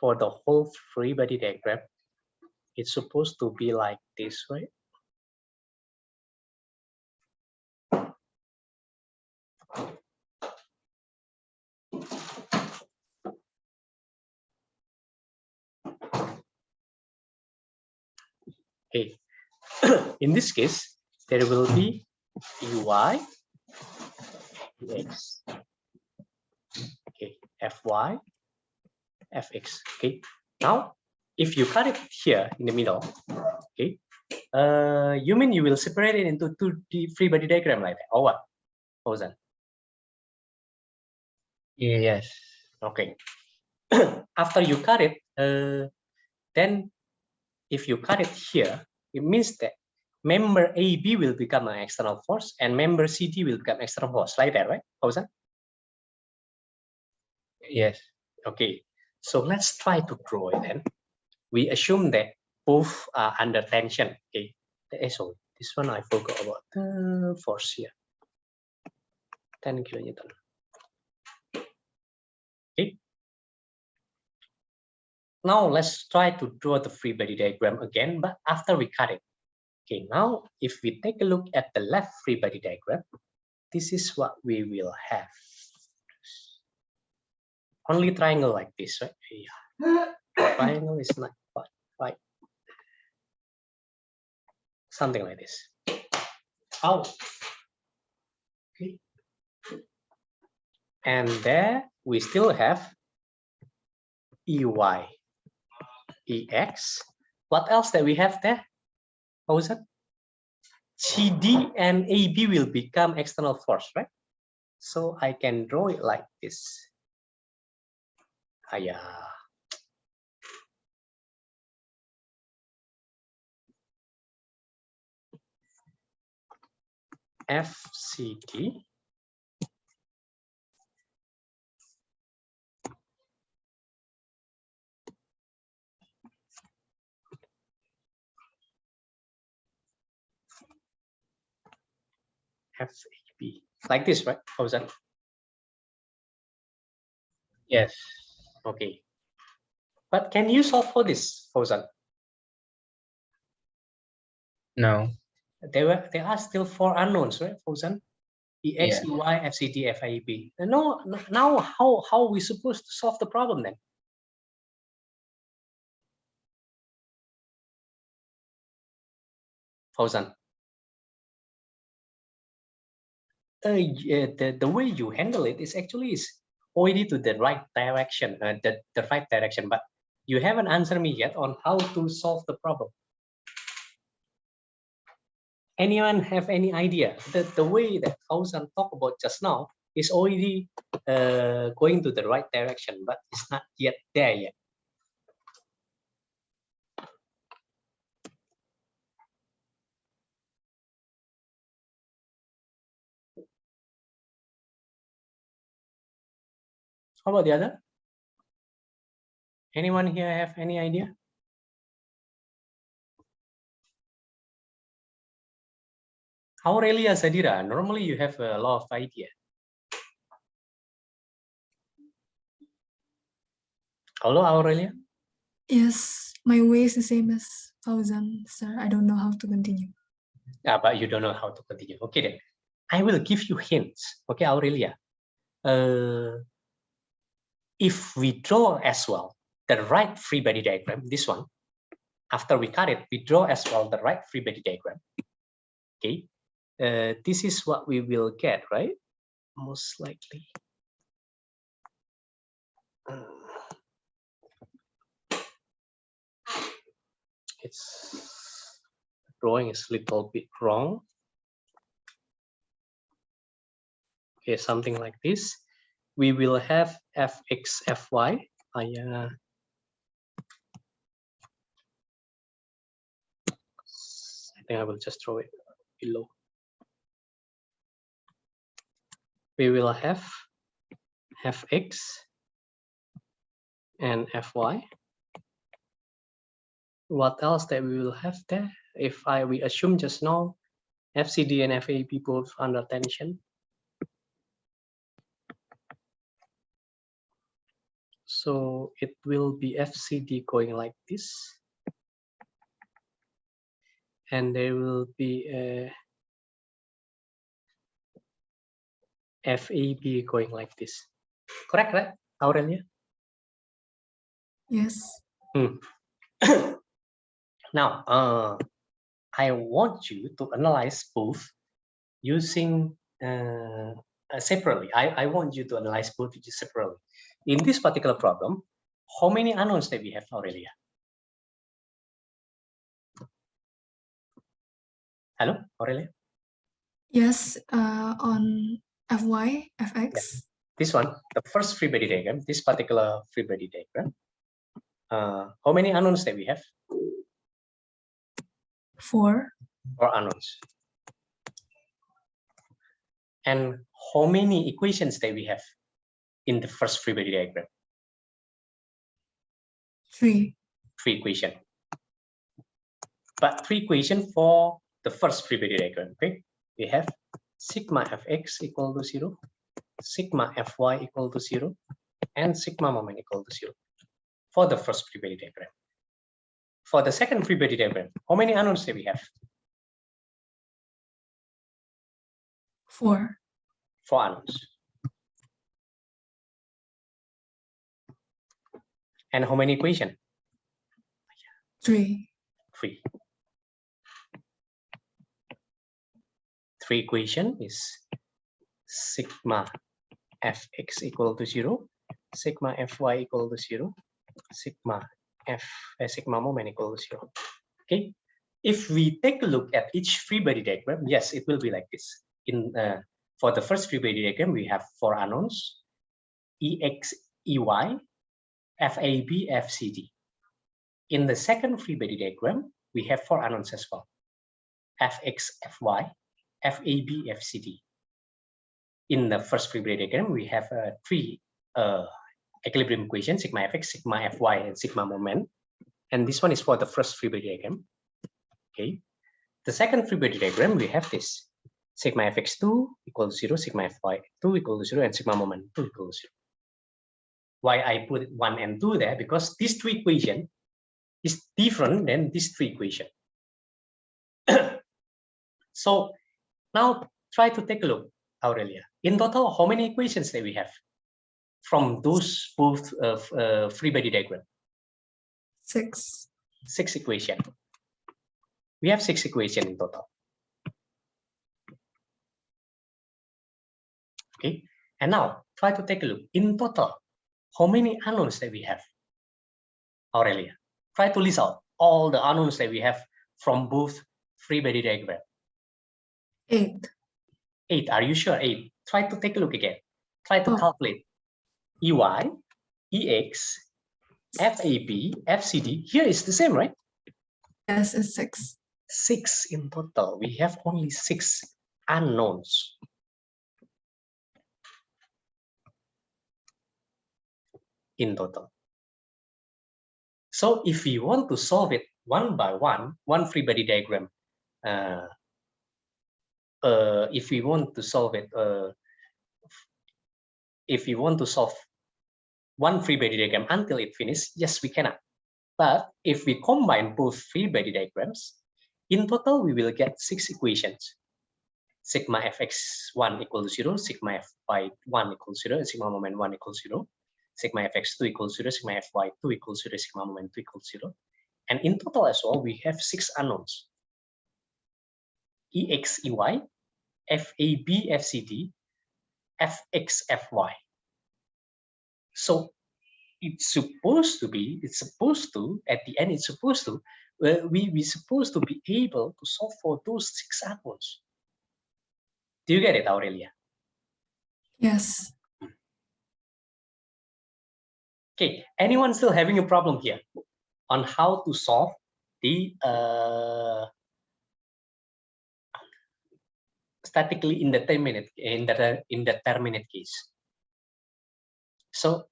[SPEAKER 1] for the whole free body diagram. It's supposed to be like this, right? Okay. In this case, there will be Uy, Ux, okay, Fy, Fx. Okay. Now, if you cut it here in the middle, okay, you mean you will separate it into 2D free body diagram like that, or what, Fauzan?
[SPEAKER 6] Yes.
[SPEAKER 1] Okay. After you cut it, then if you cut it here, it means that member AB will become an external force and member CD will become external force, like that, right, Fauzan?
[SPEAKER 6] Yes.
[SPEAKER 1] Okay, so let's try to draw it then. We assume that both are under tension. Okay, so this one I forgot about the force here. 10 kilonewton. Okay. Now let's try to draw the free body diagram again, but after we cut it. Okay, now if we take a look at the left free body diagram, this is what we will have. Only triangle like this, right? Yeah. Triangle is not quite right. Something like this. Oh. Okay. And there we still have EY, EX. What else that we have there? What was that? CD and AB will become external force, right? So I can draw it like this. Yeah. FCD FAB, like this, right? Fauzan?
[SPEAKER 6] Yes.
[SPEAKER 1] Okay. But can you solve for this, Fauzan?
[SPEAKER 6] No.
[SPEAKER 1] There are still 4 unknowns, right, Fauzan? EX,
[SPEAKER 6] Yeah.
[SPEAKER 1] EY, FCD, FAB. No, now how are we supposed to solve the problem then? Fauzan? The way you handle it is actually already to the right direction, the right direction, but you haven't answered me yet on how to solve the problem. Anyone have any idea? The way that Fauzan talked about just now is already going to the right direction, but it's not yet there yet. How about the other? Anyone here have any idea? Aurelia Zadira, normally you have a lot of idea. Hello, Aurelia?
[SPEAKER 7] Yes, my way is the same as Fauzan, sir. I don't know how to continue.
[SPEAKER 1] Yeah, but you don't know how to continue. Okay, then. I will give you hints. Okay, Aurelia. If we draw as well the right free body diagram, this one, after we cut it, we draw as well the right free body diagram. Okay, this is what we will get, right? Most likely. It's drawing is a little bit wrong. Okay, something like this. We will have fx, fy. I think I will just draw it below. We will have fx and fy. What else that we will have there? If we assume just now FCD and FAB both under tension. So it will be FCD going like this. And there will be a FAB going like this. Correct, right, Aurelia?
[SPEAKER 7] Yes.
[SPEAKER 1] Now, I want you to analyze both using separately. I want you to analyze both separately. In this particular problem, how many unknowns that we have, Aurelia? Hello, Aurelia?
[SPEAKER 7] Yes, on Fy, Fx.
[SPEAKER 1] Yeah. This one, the first free body diagram, this particular free body diagram. How many unknowns that we have?
[SPEAKER 7] 4.
[SPEAKER 1] 4 unknowns. And how many equations that we have? in the first free body diagram?
[SPEAKER 7] 3.
[SPEAKER 1] 3 equation. But 3 equation for the first free body diagram. Okay, we have sigma fx equal to 0, sigma fy equal to 0, and sigma moment equal to 0 for the first free body diagram. For the second free body diagram, how many unknowns do we have?
[SPEAKER 7] 4.
[SPEAKER 1] 4 unknowns. And how many equation?
[SPEAKER 7] 3.
[SPEAKER 1] 3. 3 equation is sigma fx equal to 0, sigma fy equal to 0, sigma moment equal to 0. Okay, if we take a look at each free body diagram, yes, it will be like this. In for the first free body diagram, we have 4 unknowns: ex, ey, fab, fcd. In the second free body diagram, we have 4 unknowns as well: fx, fy, fab, fcd. In the first free body diagram, we have 3 equilibrium equations: sigma fx, sigma fy, and sigma moment. And this one is for the first free body diagram. Okay, the second free body diagram, we have this: sigma fx2 equal to 0, sigma fy2 equal to 0, and sigma moment 2 equal to 0. Why I put 1 and 2 there? Because these 2 equation is different than these 3 equation. So now try to take a look, Aurelia. In total, how many equations that we have from those both free body diagram?
[SPEAKER 7] 6.
[SPEAKER 1] 6 equation. We have 6 equation in total. Okay, and now try to take a look. In total, how many unknowns that we have? Aurelia, try to list out all the unknowns that we have from both free body diagram.
[SPEAKER 7] 8.
[SPEAKER 1] 8. Are you sure? 8. Try to take a look again. Try to calculate EY, EX, FAB, FCD. Here is the same, right?
[SPEAKER 7] Yes, it's 6.
[SPEAKER 1] 6 in total. We have only 6 unknowns. In total. So if we want to solve it one by one free body diagram, if we want to solve it, if we want to solve one free body diagram until it finishes, yes, we cannot. But if we combine both free body diagrams, in total, we will get 6 equations. Sigma fx1 equal to 0, sigma fy1 equals 0, and sigma moment 1 equals 0. Sigma fx2 equals 0, sigma fy2 equals 0, sigma moment 2 equals 0. And in total as well, we have 6 unknowns: ex, ey, fab, fcd, fx, fy. So it's supposed to, at the end, it's supposed to, we're supposed to be able to solve for those 6 unknowns. Do you get it, Aurelia?
[SPEAKER 7] Yes.
[SPEAKER 1] Okay, anyone still having a problem here on how to solve the statically indeterminate case? So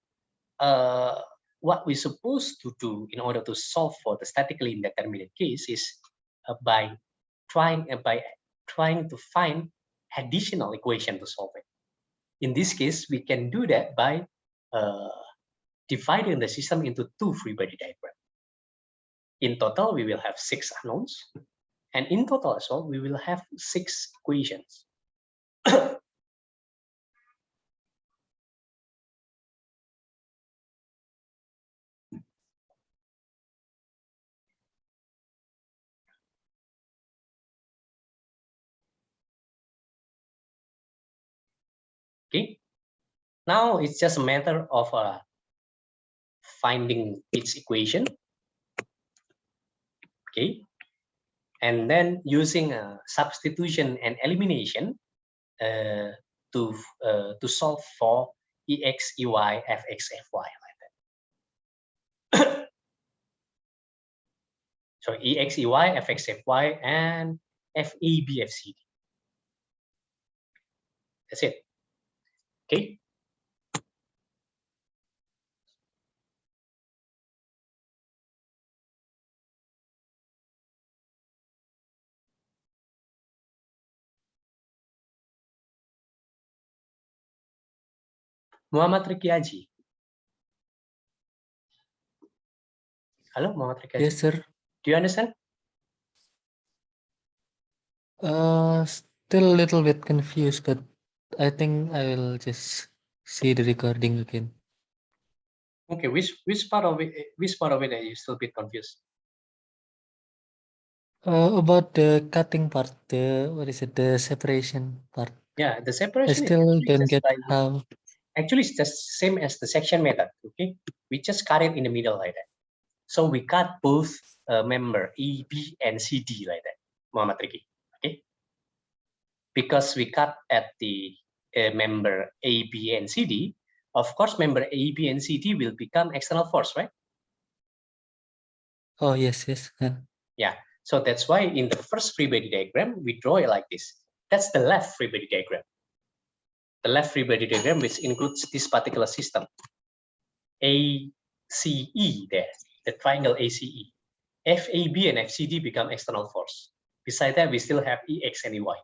[SPEAKER 1] what we're supposed to do in order to solve for the statically indeterminate case is by trying to find additional equation to solve it. In this case, we can do that by dividing the system into 2 free body diagrams. In total, we will have 6 unknowns, and in total as well, we will have 6 equations. Okay, now it's just a matter of finding its equation. Okay, and then using substitution and elimination to solve for ex, ey, fx, fy like that. So ex, ey, fx, fy, and fab, fcd. That's it. Okay. Muhammad Riki Haji. Hello, Muhammad Riki Haji.
[SPEAKER 8] Yes, sir.
[SPEAKER 1] Do you understand?
[SPEAKER 8] Still a little bit confused, but I think I will just see the recording again.
[SPEAKER 1] Okay, which part of it are you still a bit confused?
[SPEAKER 8] About the cutting part, the separation part.
[SPEAKER 1] Yeah, the
[SPEAKER 8] I
[SPEAKER 1] separation
[SPEAKER 8] still
[SPEAKER 1] is
[SPEAKER 8] don't
[SPEAKER 1] just
[SPEAKER 8] get
[SPEAKER 1] like,
[SPEAKER 8] how.
[SPEAKER 1] actually it's just same as the section method. Okay, we just cut it in the middle like that. So we cut both member A, B, and C, D like that, Muhammad Riki. Okay, because we cut at the member A, B, and C, D. Of course, member A, B, and C, D will become external force, right?
[SPEAKER 8] Oh yes, yes.
[SPEAKER 1] Yeah. So that's why in the first free body diagram we draw it like this. That's the left free body diagram. The left free body diagram, which includes this particular system, ACE there, the triangle ACE. FAB and FCD become external force. Besides that, we still have EX and EY.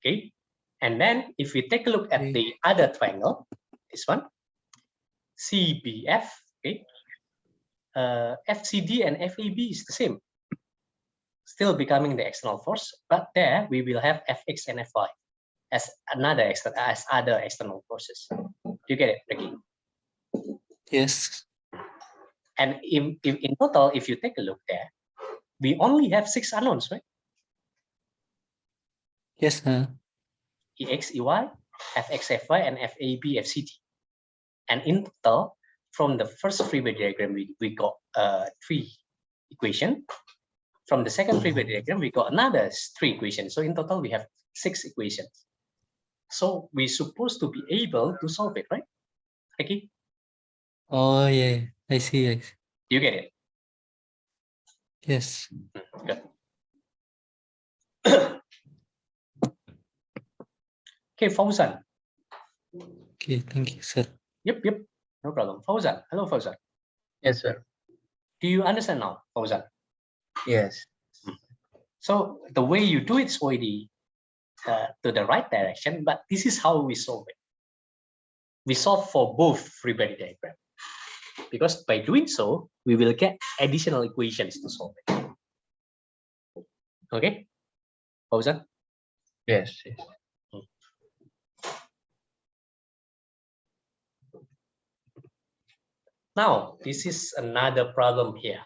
[SPEAKER 1] Okay, and then if we take a look at the other triangle, this one, CBF, okay, FCD and FAB is the same, still becoming the external force, but there we will have FX and FY as other external forces. Do you get it, Ricky?
[SPEAKER 8] Yes.
[SPEAKER 1] And in total, if you take a look there, we only have 6 unknowns, right?
[SPEAKER 8] Yes.
[SPEAKER 1] EX, EY, FX, FY, and FAB, FCD. And in total, from the first free body diagram, we got 3 equations. From the second free body diagram, we got another 3 equations. So in total, we have 6 equations. So we're supposed to be able to solve it, right? Ricky?
[SPEAKER 8] Oh yeah, I see.
[SPEAKER 1] You get it?
[SPEAKER 8] Yes.
[SPEAKER 1] Good. Okay, Fauzan.
[SPEAKER 8] Okay, thank you, sir.
[SPEAKER 1] Yep, no problem. Fauzan, hello Fauzan.
[SPEAKER 6] Yes, sir.
[SPEAKER 1] Do you understand now, Fauzan?
[SPEAKER 6] Yes.
[SPEAKER 1] So the way you do it is already to the right direction, but this is how we solve it. We solve for both free body diagram, because by doing so, we will get additional equations to solve it. Okay, Fauzan?
[SPEAKER 6] Yes.
[SPEAKER 1] Now, this is another problem here.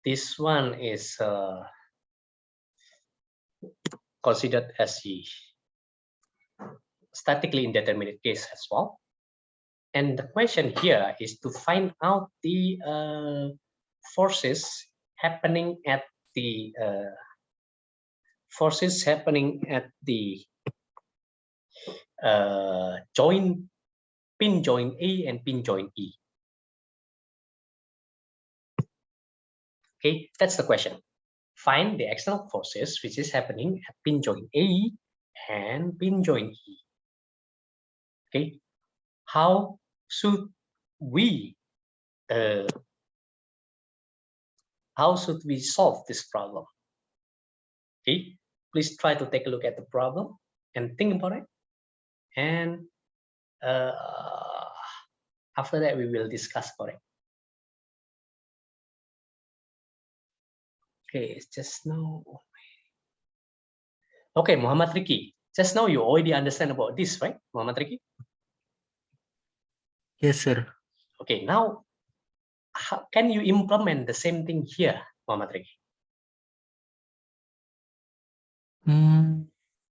[SPEAKER 1] This one is considered as a statically indeterminate case as well. And the question here is to find out the forces happening at the pin joint A and pin joint E. Okay, that's the question. Find the external forces which is happening at pin joint A and pin joint E. Okay, how should we solve this problem? Okay, please try to take a look at the problem and think about it. And after that, we will discuss about it. Okay, it's just now. Okay, Muhammad Riki. Just now you already understand about this, right, Muhammad Riki?
[SPEAKER 8] Yes, sir.
[SPEAKER 1] Okay, now how can you implement the same thing here, Muhammad Riki?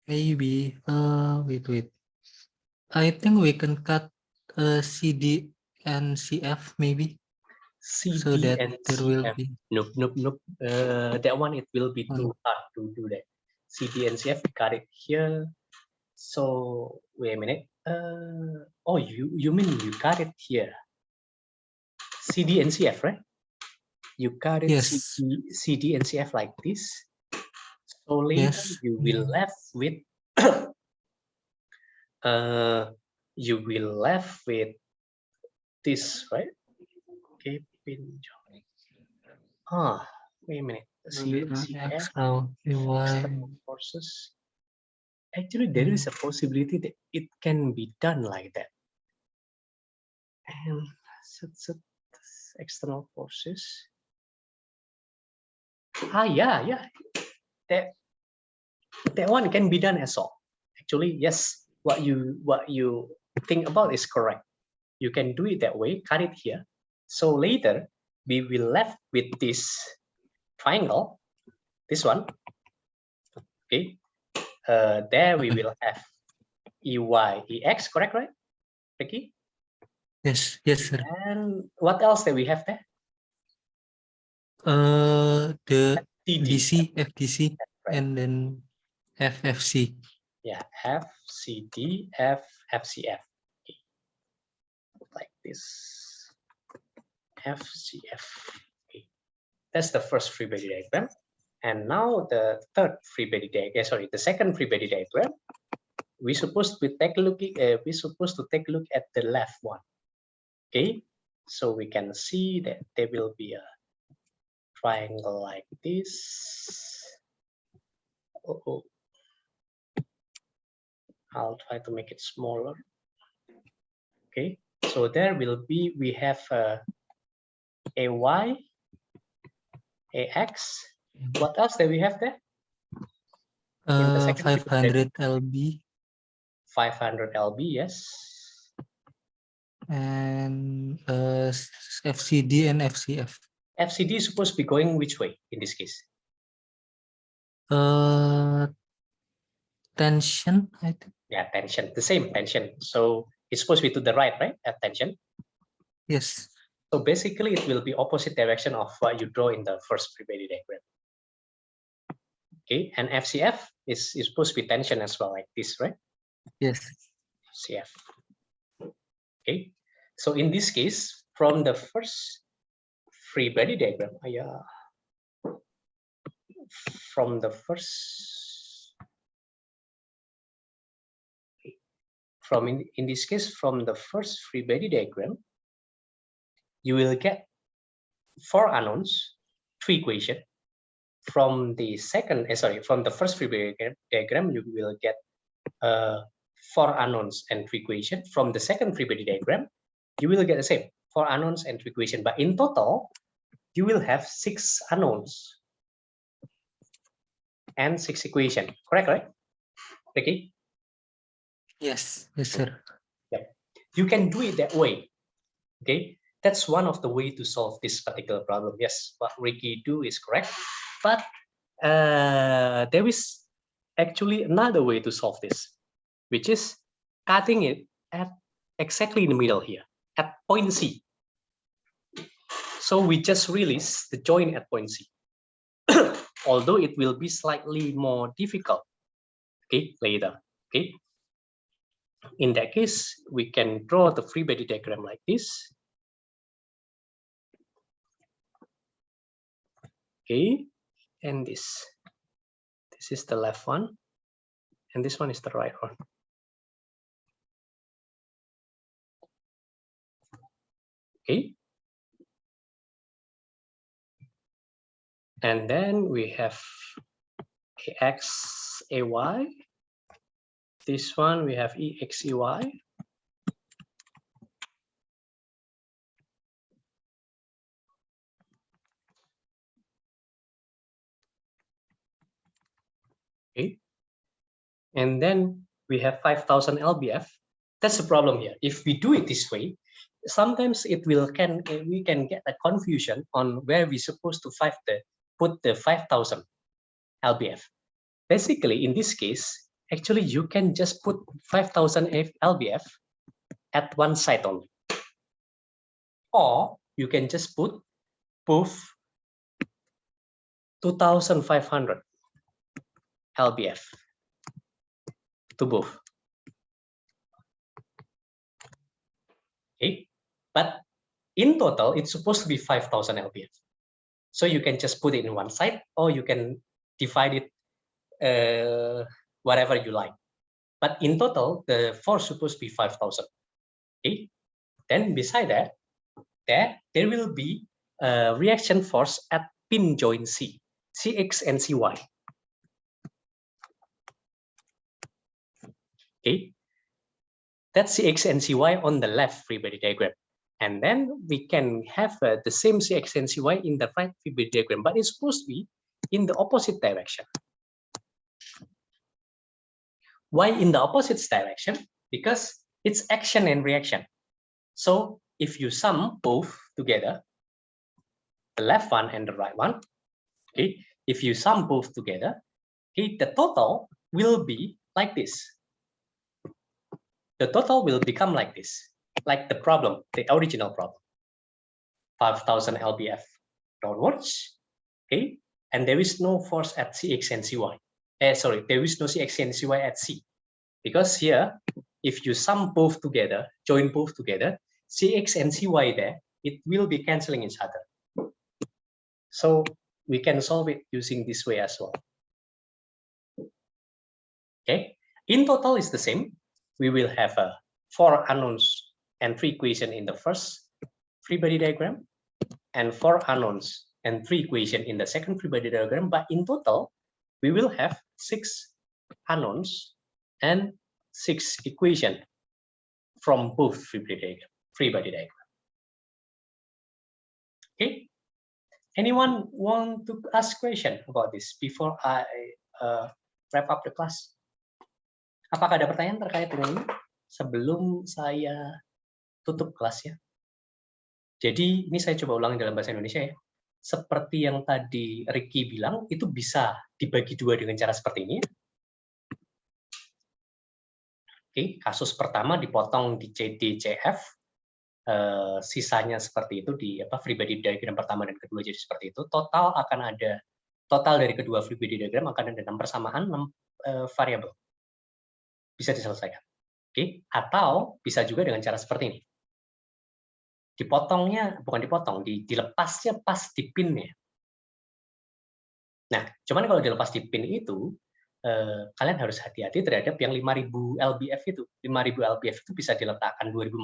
[SPEAKER 8] Maybe. Wait. I think we can cut CD and CF maybe.
[SPEAKER 1] CD
[SPEAKER 8] so that
[SPEAKER 1] and
[SPEAKER 8] there
[SPEAKER 1] CF.
[SPEAKER 8] will be.
[SPEAKER 1] Nope. That one, it will be too hard to do that. CD and CF, we cut it here. So wait a minute. Oh, you mean you cut it here? CD and CF, right? You cut it
[SPEAKER 8] Yes.
[SPEAKER 1] CD and CF like this. So later
[SPEAKER 8] Yes.
[SPEAKER 1] you will left with this, right? Okay, pin joint. Wait a minute.
[SPEAKER 8] X now,
[SPEAKER 1] external forces. Actually, there is a possibility that it can be done like that. And external forces. Yeah. That one can be done as well. Actually, yes, what you think about is correct. You can do it that way, cut it here. So later we will left with this triangle, this one. Okay. There we will have EY, EX, correct, right? Ricky?
[SPEAKER 8] Yes, sir.
[SPEAKER 1] And what else that we have there?
[SPEAKER 8] The
[SPEAKER 1] FCD.
[SPEAKER 8] FDC,
[SPEAKER 1] right.
[SPEAKER 8] and then FFC.
[SPEAKER 1] Yeah, FCD, FCF. Okay. Like this. FCF. Okay. That's the first free body diagram. And now the third free body diagram, the second free body diagram. We're supposed to take a look at the left one. Okay, so we can see that there will be a triangle like this. I'll try to make it smaller. Okay, so there will be, we have AY, AX. What else do we have there?
[SPEAKER 8] 500 LB.
[SPEAKER 1] 500 LB, yes.
[SPEAKER 8] And FCD and FCF.
[SPEAKER 1] FCD is supposed to be going which way in this case?
[SPEAKER 8] Tension, I think.
[SPEAKER 1] Yeah, tension, the same tension. So it's supposed to be to the right, right? At tension.
[SPEAKER 8] Yes.
[SPEAKER 1] So basically it will be opposite direction of what you draw in the first free body diagram. Okay, and FCF is supposed to be tension as well, like this, right?
[SPEAKER 8] Yes.
[SPEAKER 1] FCF. Okay, so in this case, from the first free body diagram, in this case, from the first free body diagram, you will get 4 unknowns, 3 equations. From the from the first free body diagram, you will get 4 unknowns and 3 equations. From the second free body diagram, you will get the same 4 unknowns and 3 equations. But in total, you will have 6 unknowns and 6 equations. Correct, right? Ricky?
[SPEAKER 8] Yes, sir.
[SPEAKER 1] Yep. You can do it that way. Okay, that's one of the way to solve this particular problem. Yes, what Ricky do is correct, but there is actually another way to solve this, which is cutting it at exactly in the middle here, at point C. So we just release the joint at point C, although it will be slightly more difficult, okay, later, okay. In that case, we can draw the free body diagram like this. Okay, and this is the left one, and this one is the right one. Okay, and then we have AX, AY. This one we have EX, EY. Okay, and then we have 5,000 LBF. That's the problem here. If we do it this way, sometimes we can get a confusion on where we're supposed to put the 5,000 LBF. Basically, in this case, actually you can just put 5,000 LBF at one side only, or you can just put both 2,500 LBF to both. Okay, but in total it's supposed to be 5,000 LBF. So you can just put it in one side, or you can divide it whatever you like. But in total, the force supposed to be 5,000. Okay. Then beside that, there will be a reaction force at pin joint C. Cx and Cy. Okay, that's Cx and Cy on the left free body diagram. And then we can have the same Cx and Cy in the right free body diagram, but it's supposed to be in the opposite direction. Why in the opposite direction? Because it's action and reaction. So if you sum both together, the left one and the right one, okay, if you sum both together, okay, the total will be like this. The total will become like this, like the problem, the original problem. 5,000 lbf downwards, okay, and there is no force at Cx and Cy. Sorry, there is no Cx and Cy at C, because here, if you sum both together, join both together, Cx and Cy there, it will be canceling each other. So we can solve it using this way as well. Okay, in total is the same. We will have 4 unknowns and 3 equations in the first free body diagram, and 4 unknowns and 3 equations in the second free body diagram. But in total, we will have 6 unknowns and 6 equations from both free body diagram. Okay. Anyone want to ask question about this before I wrap up the class? Apakah ada pertanyaan terkait dengan ini sebelum saya tutup kelasnya? Jadi ini saya coba ulangi dalam bahasa Indonesia ya. Seperti yang tadi Ricky bilang, itu bisa dibagi 2 dengan cara seperti ini. Oke, kasus pertama dipotong di CD, CF, sisanya seperti itu di free body diagram pertama dan kedua jadi seperti itu. Total dari kedua free body diagram akan ada 6 persamaan, 6 variabel. Bisa diselesaikan. Oke, atau bisa juga dengan cara seperti ini. Dipotongnya, bukan dipotong, dilepasnya pas di pinnya. Nah, cuman kalau dilepas di pin itu, kalian harus hati-hati terhadap yang 5.000 lbf itu. 5.000 lbf itu bisa diletakkan 2.500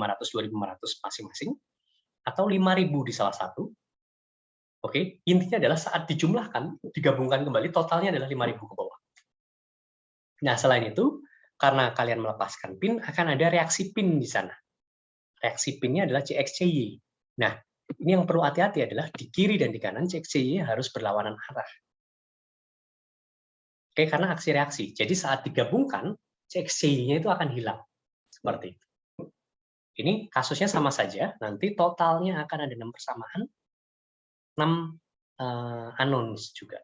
[SPEAKER 1] masing-masing, atau 5.000 di salah satu. Oke, intinya adalah saat dijumlahkan, digabungkan kembali, totalnya adalah 5.000 ke bawah. Nah, selain itu, karena kalian melepaskan pin, akan ada reaksi pin di sana. Reaksi pinnya adalah CXCY. Nah, ini yang perlu hati-hati adalah di kiri dan di kanan CXCY harus berlawanan arah. Oke, karena aksi reaksi. Jadi saat digabungkan, CXCY-nya itu akan hilang. Seperti itu. Ini kasusnya sama saja. Nanti totalnya akan ada 6 persamaan, 6 unknowns juga.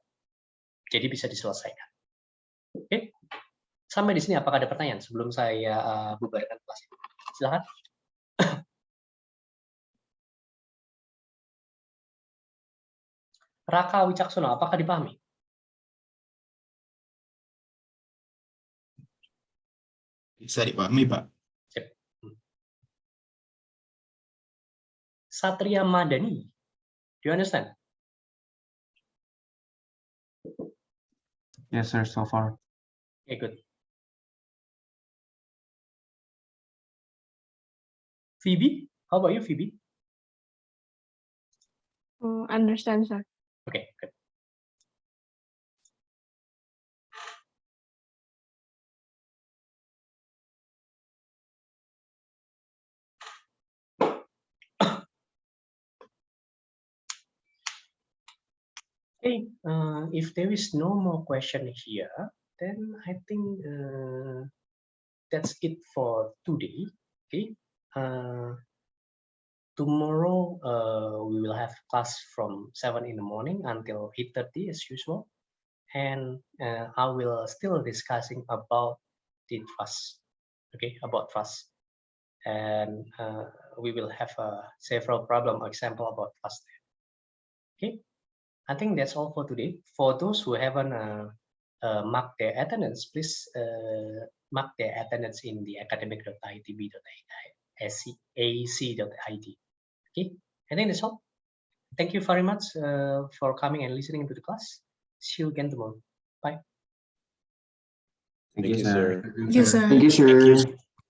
[SPEAKER 1] Jadi bisa diselesaikan. Oke. Sampai di sini apakah ada pertanyaan sebelum saya bubarkan kelas? Silakan. Raka Wicaksono, apakah dipahami?
[SPEAKER 9] Bisa dipahami, Pak.
[SPEAKER 1] Sip. Satria Madani, do you understand?
[SPEAKER 3] Yes, sir, so far.
[SPEAKER 1] Okay, good. Phoebe, how about you, Phoebe?
[SPEAKER 10] Understand, sir.
[SPEAKER 1] Okay, good. Okay, if there is no more question here, then I think that's it for today. Okay. Tomorrow we will have class from 7 in the morning until 8:30 as usual, and I will still discussing about the trust. Okay, about trust, and we will have several problem example about trust. Okay, I think that's all for today. For those who haven't marked their attendance, please mark their attendance in the academic.itb.ac.id. Okay, I think that's all. Thank you very much for coming and listening to the class. See you again tomorrow. Bye.
[SPEAKER 2] Thank you, sir.
[SPEAKER 7] Thank you, sir.
[SPEAKER 3] Thank you, sir.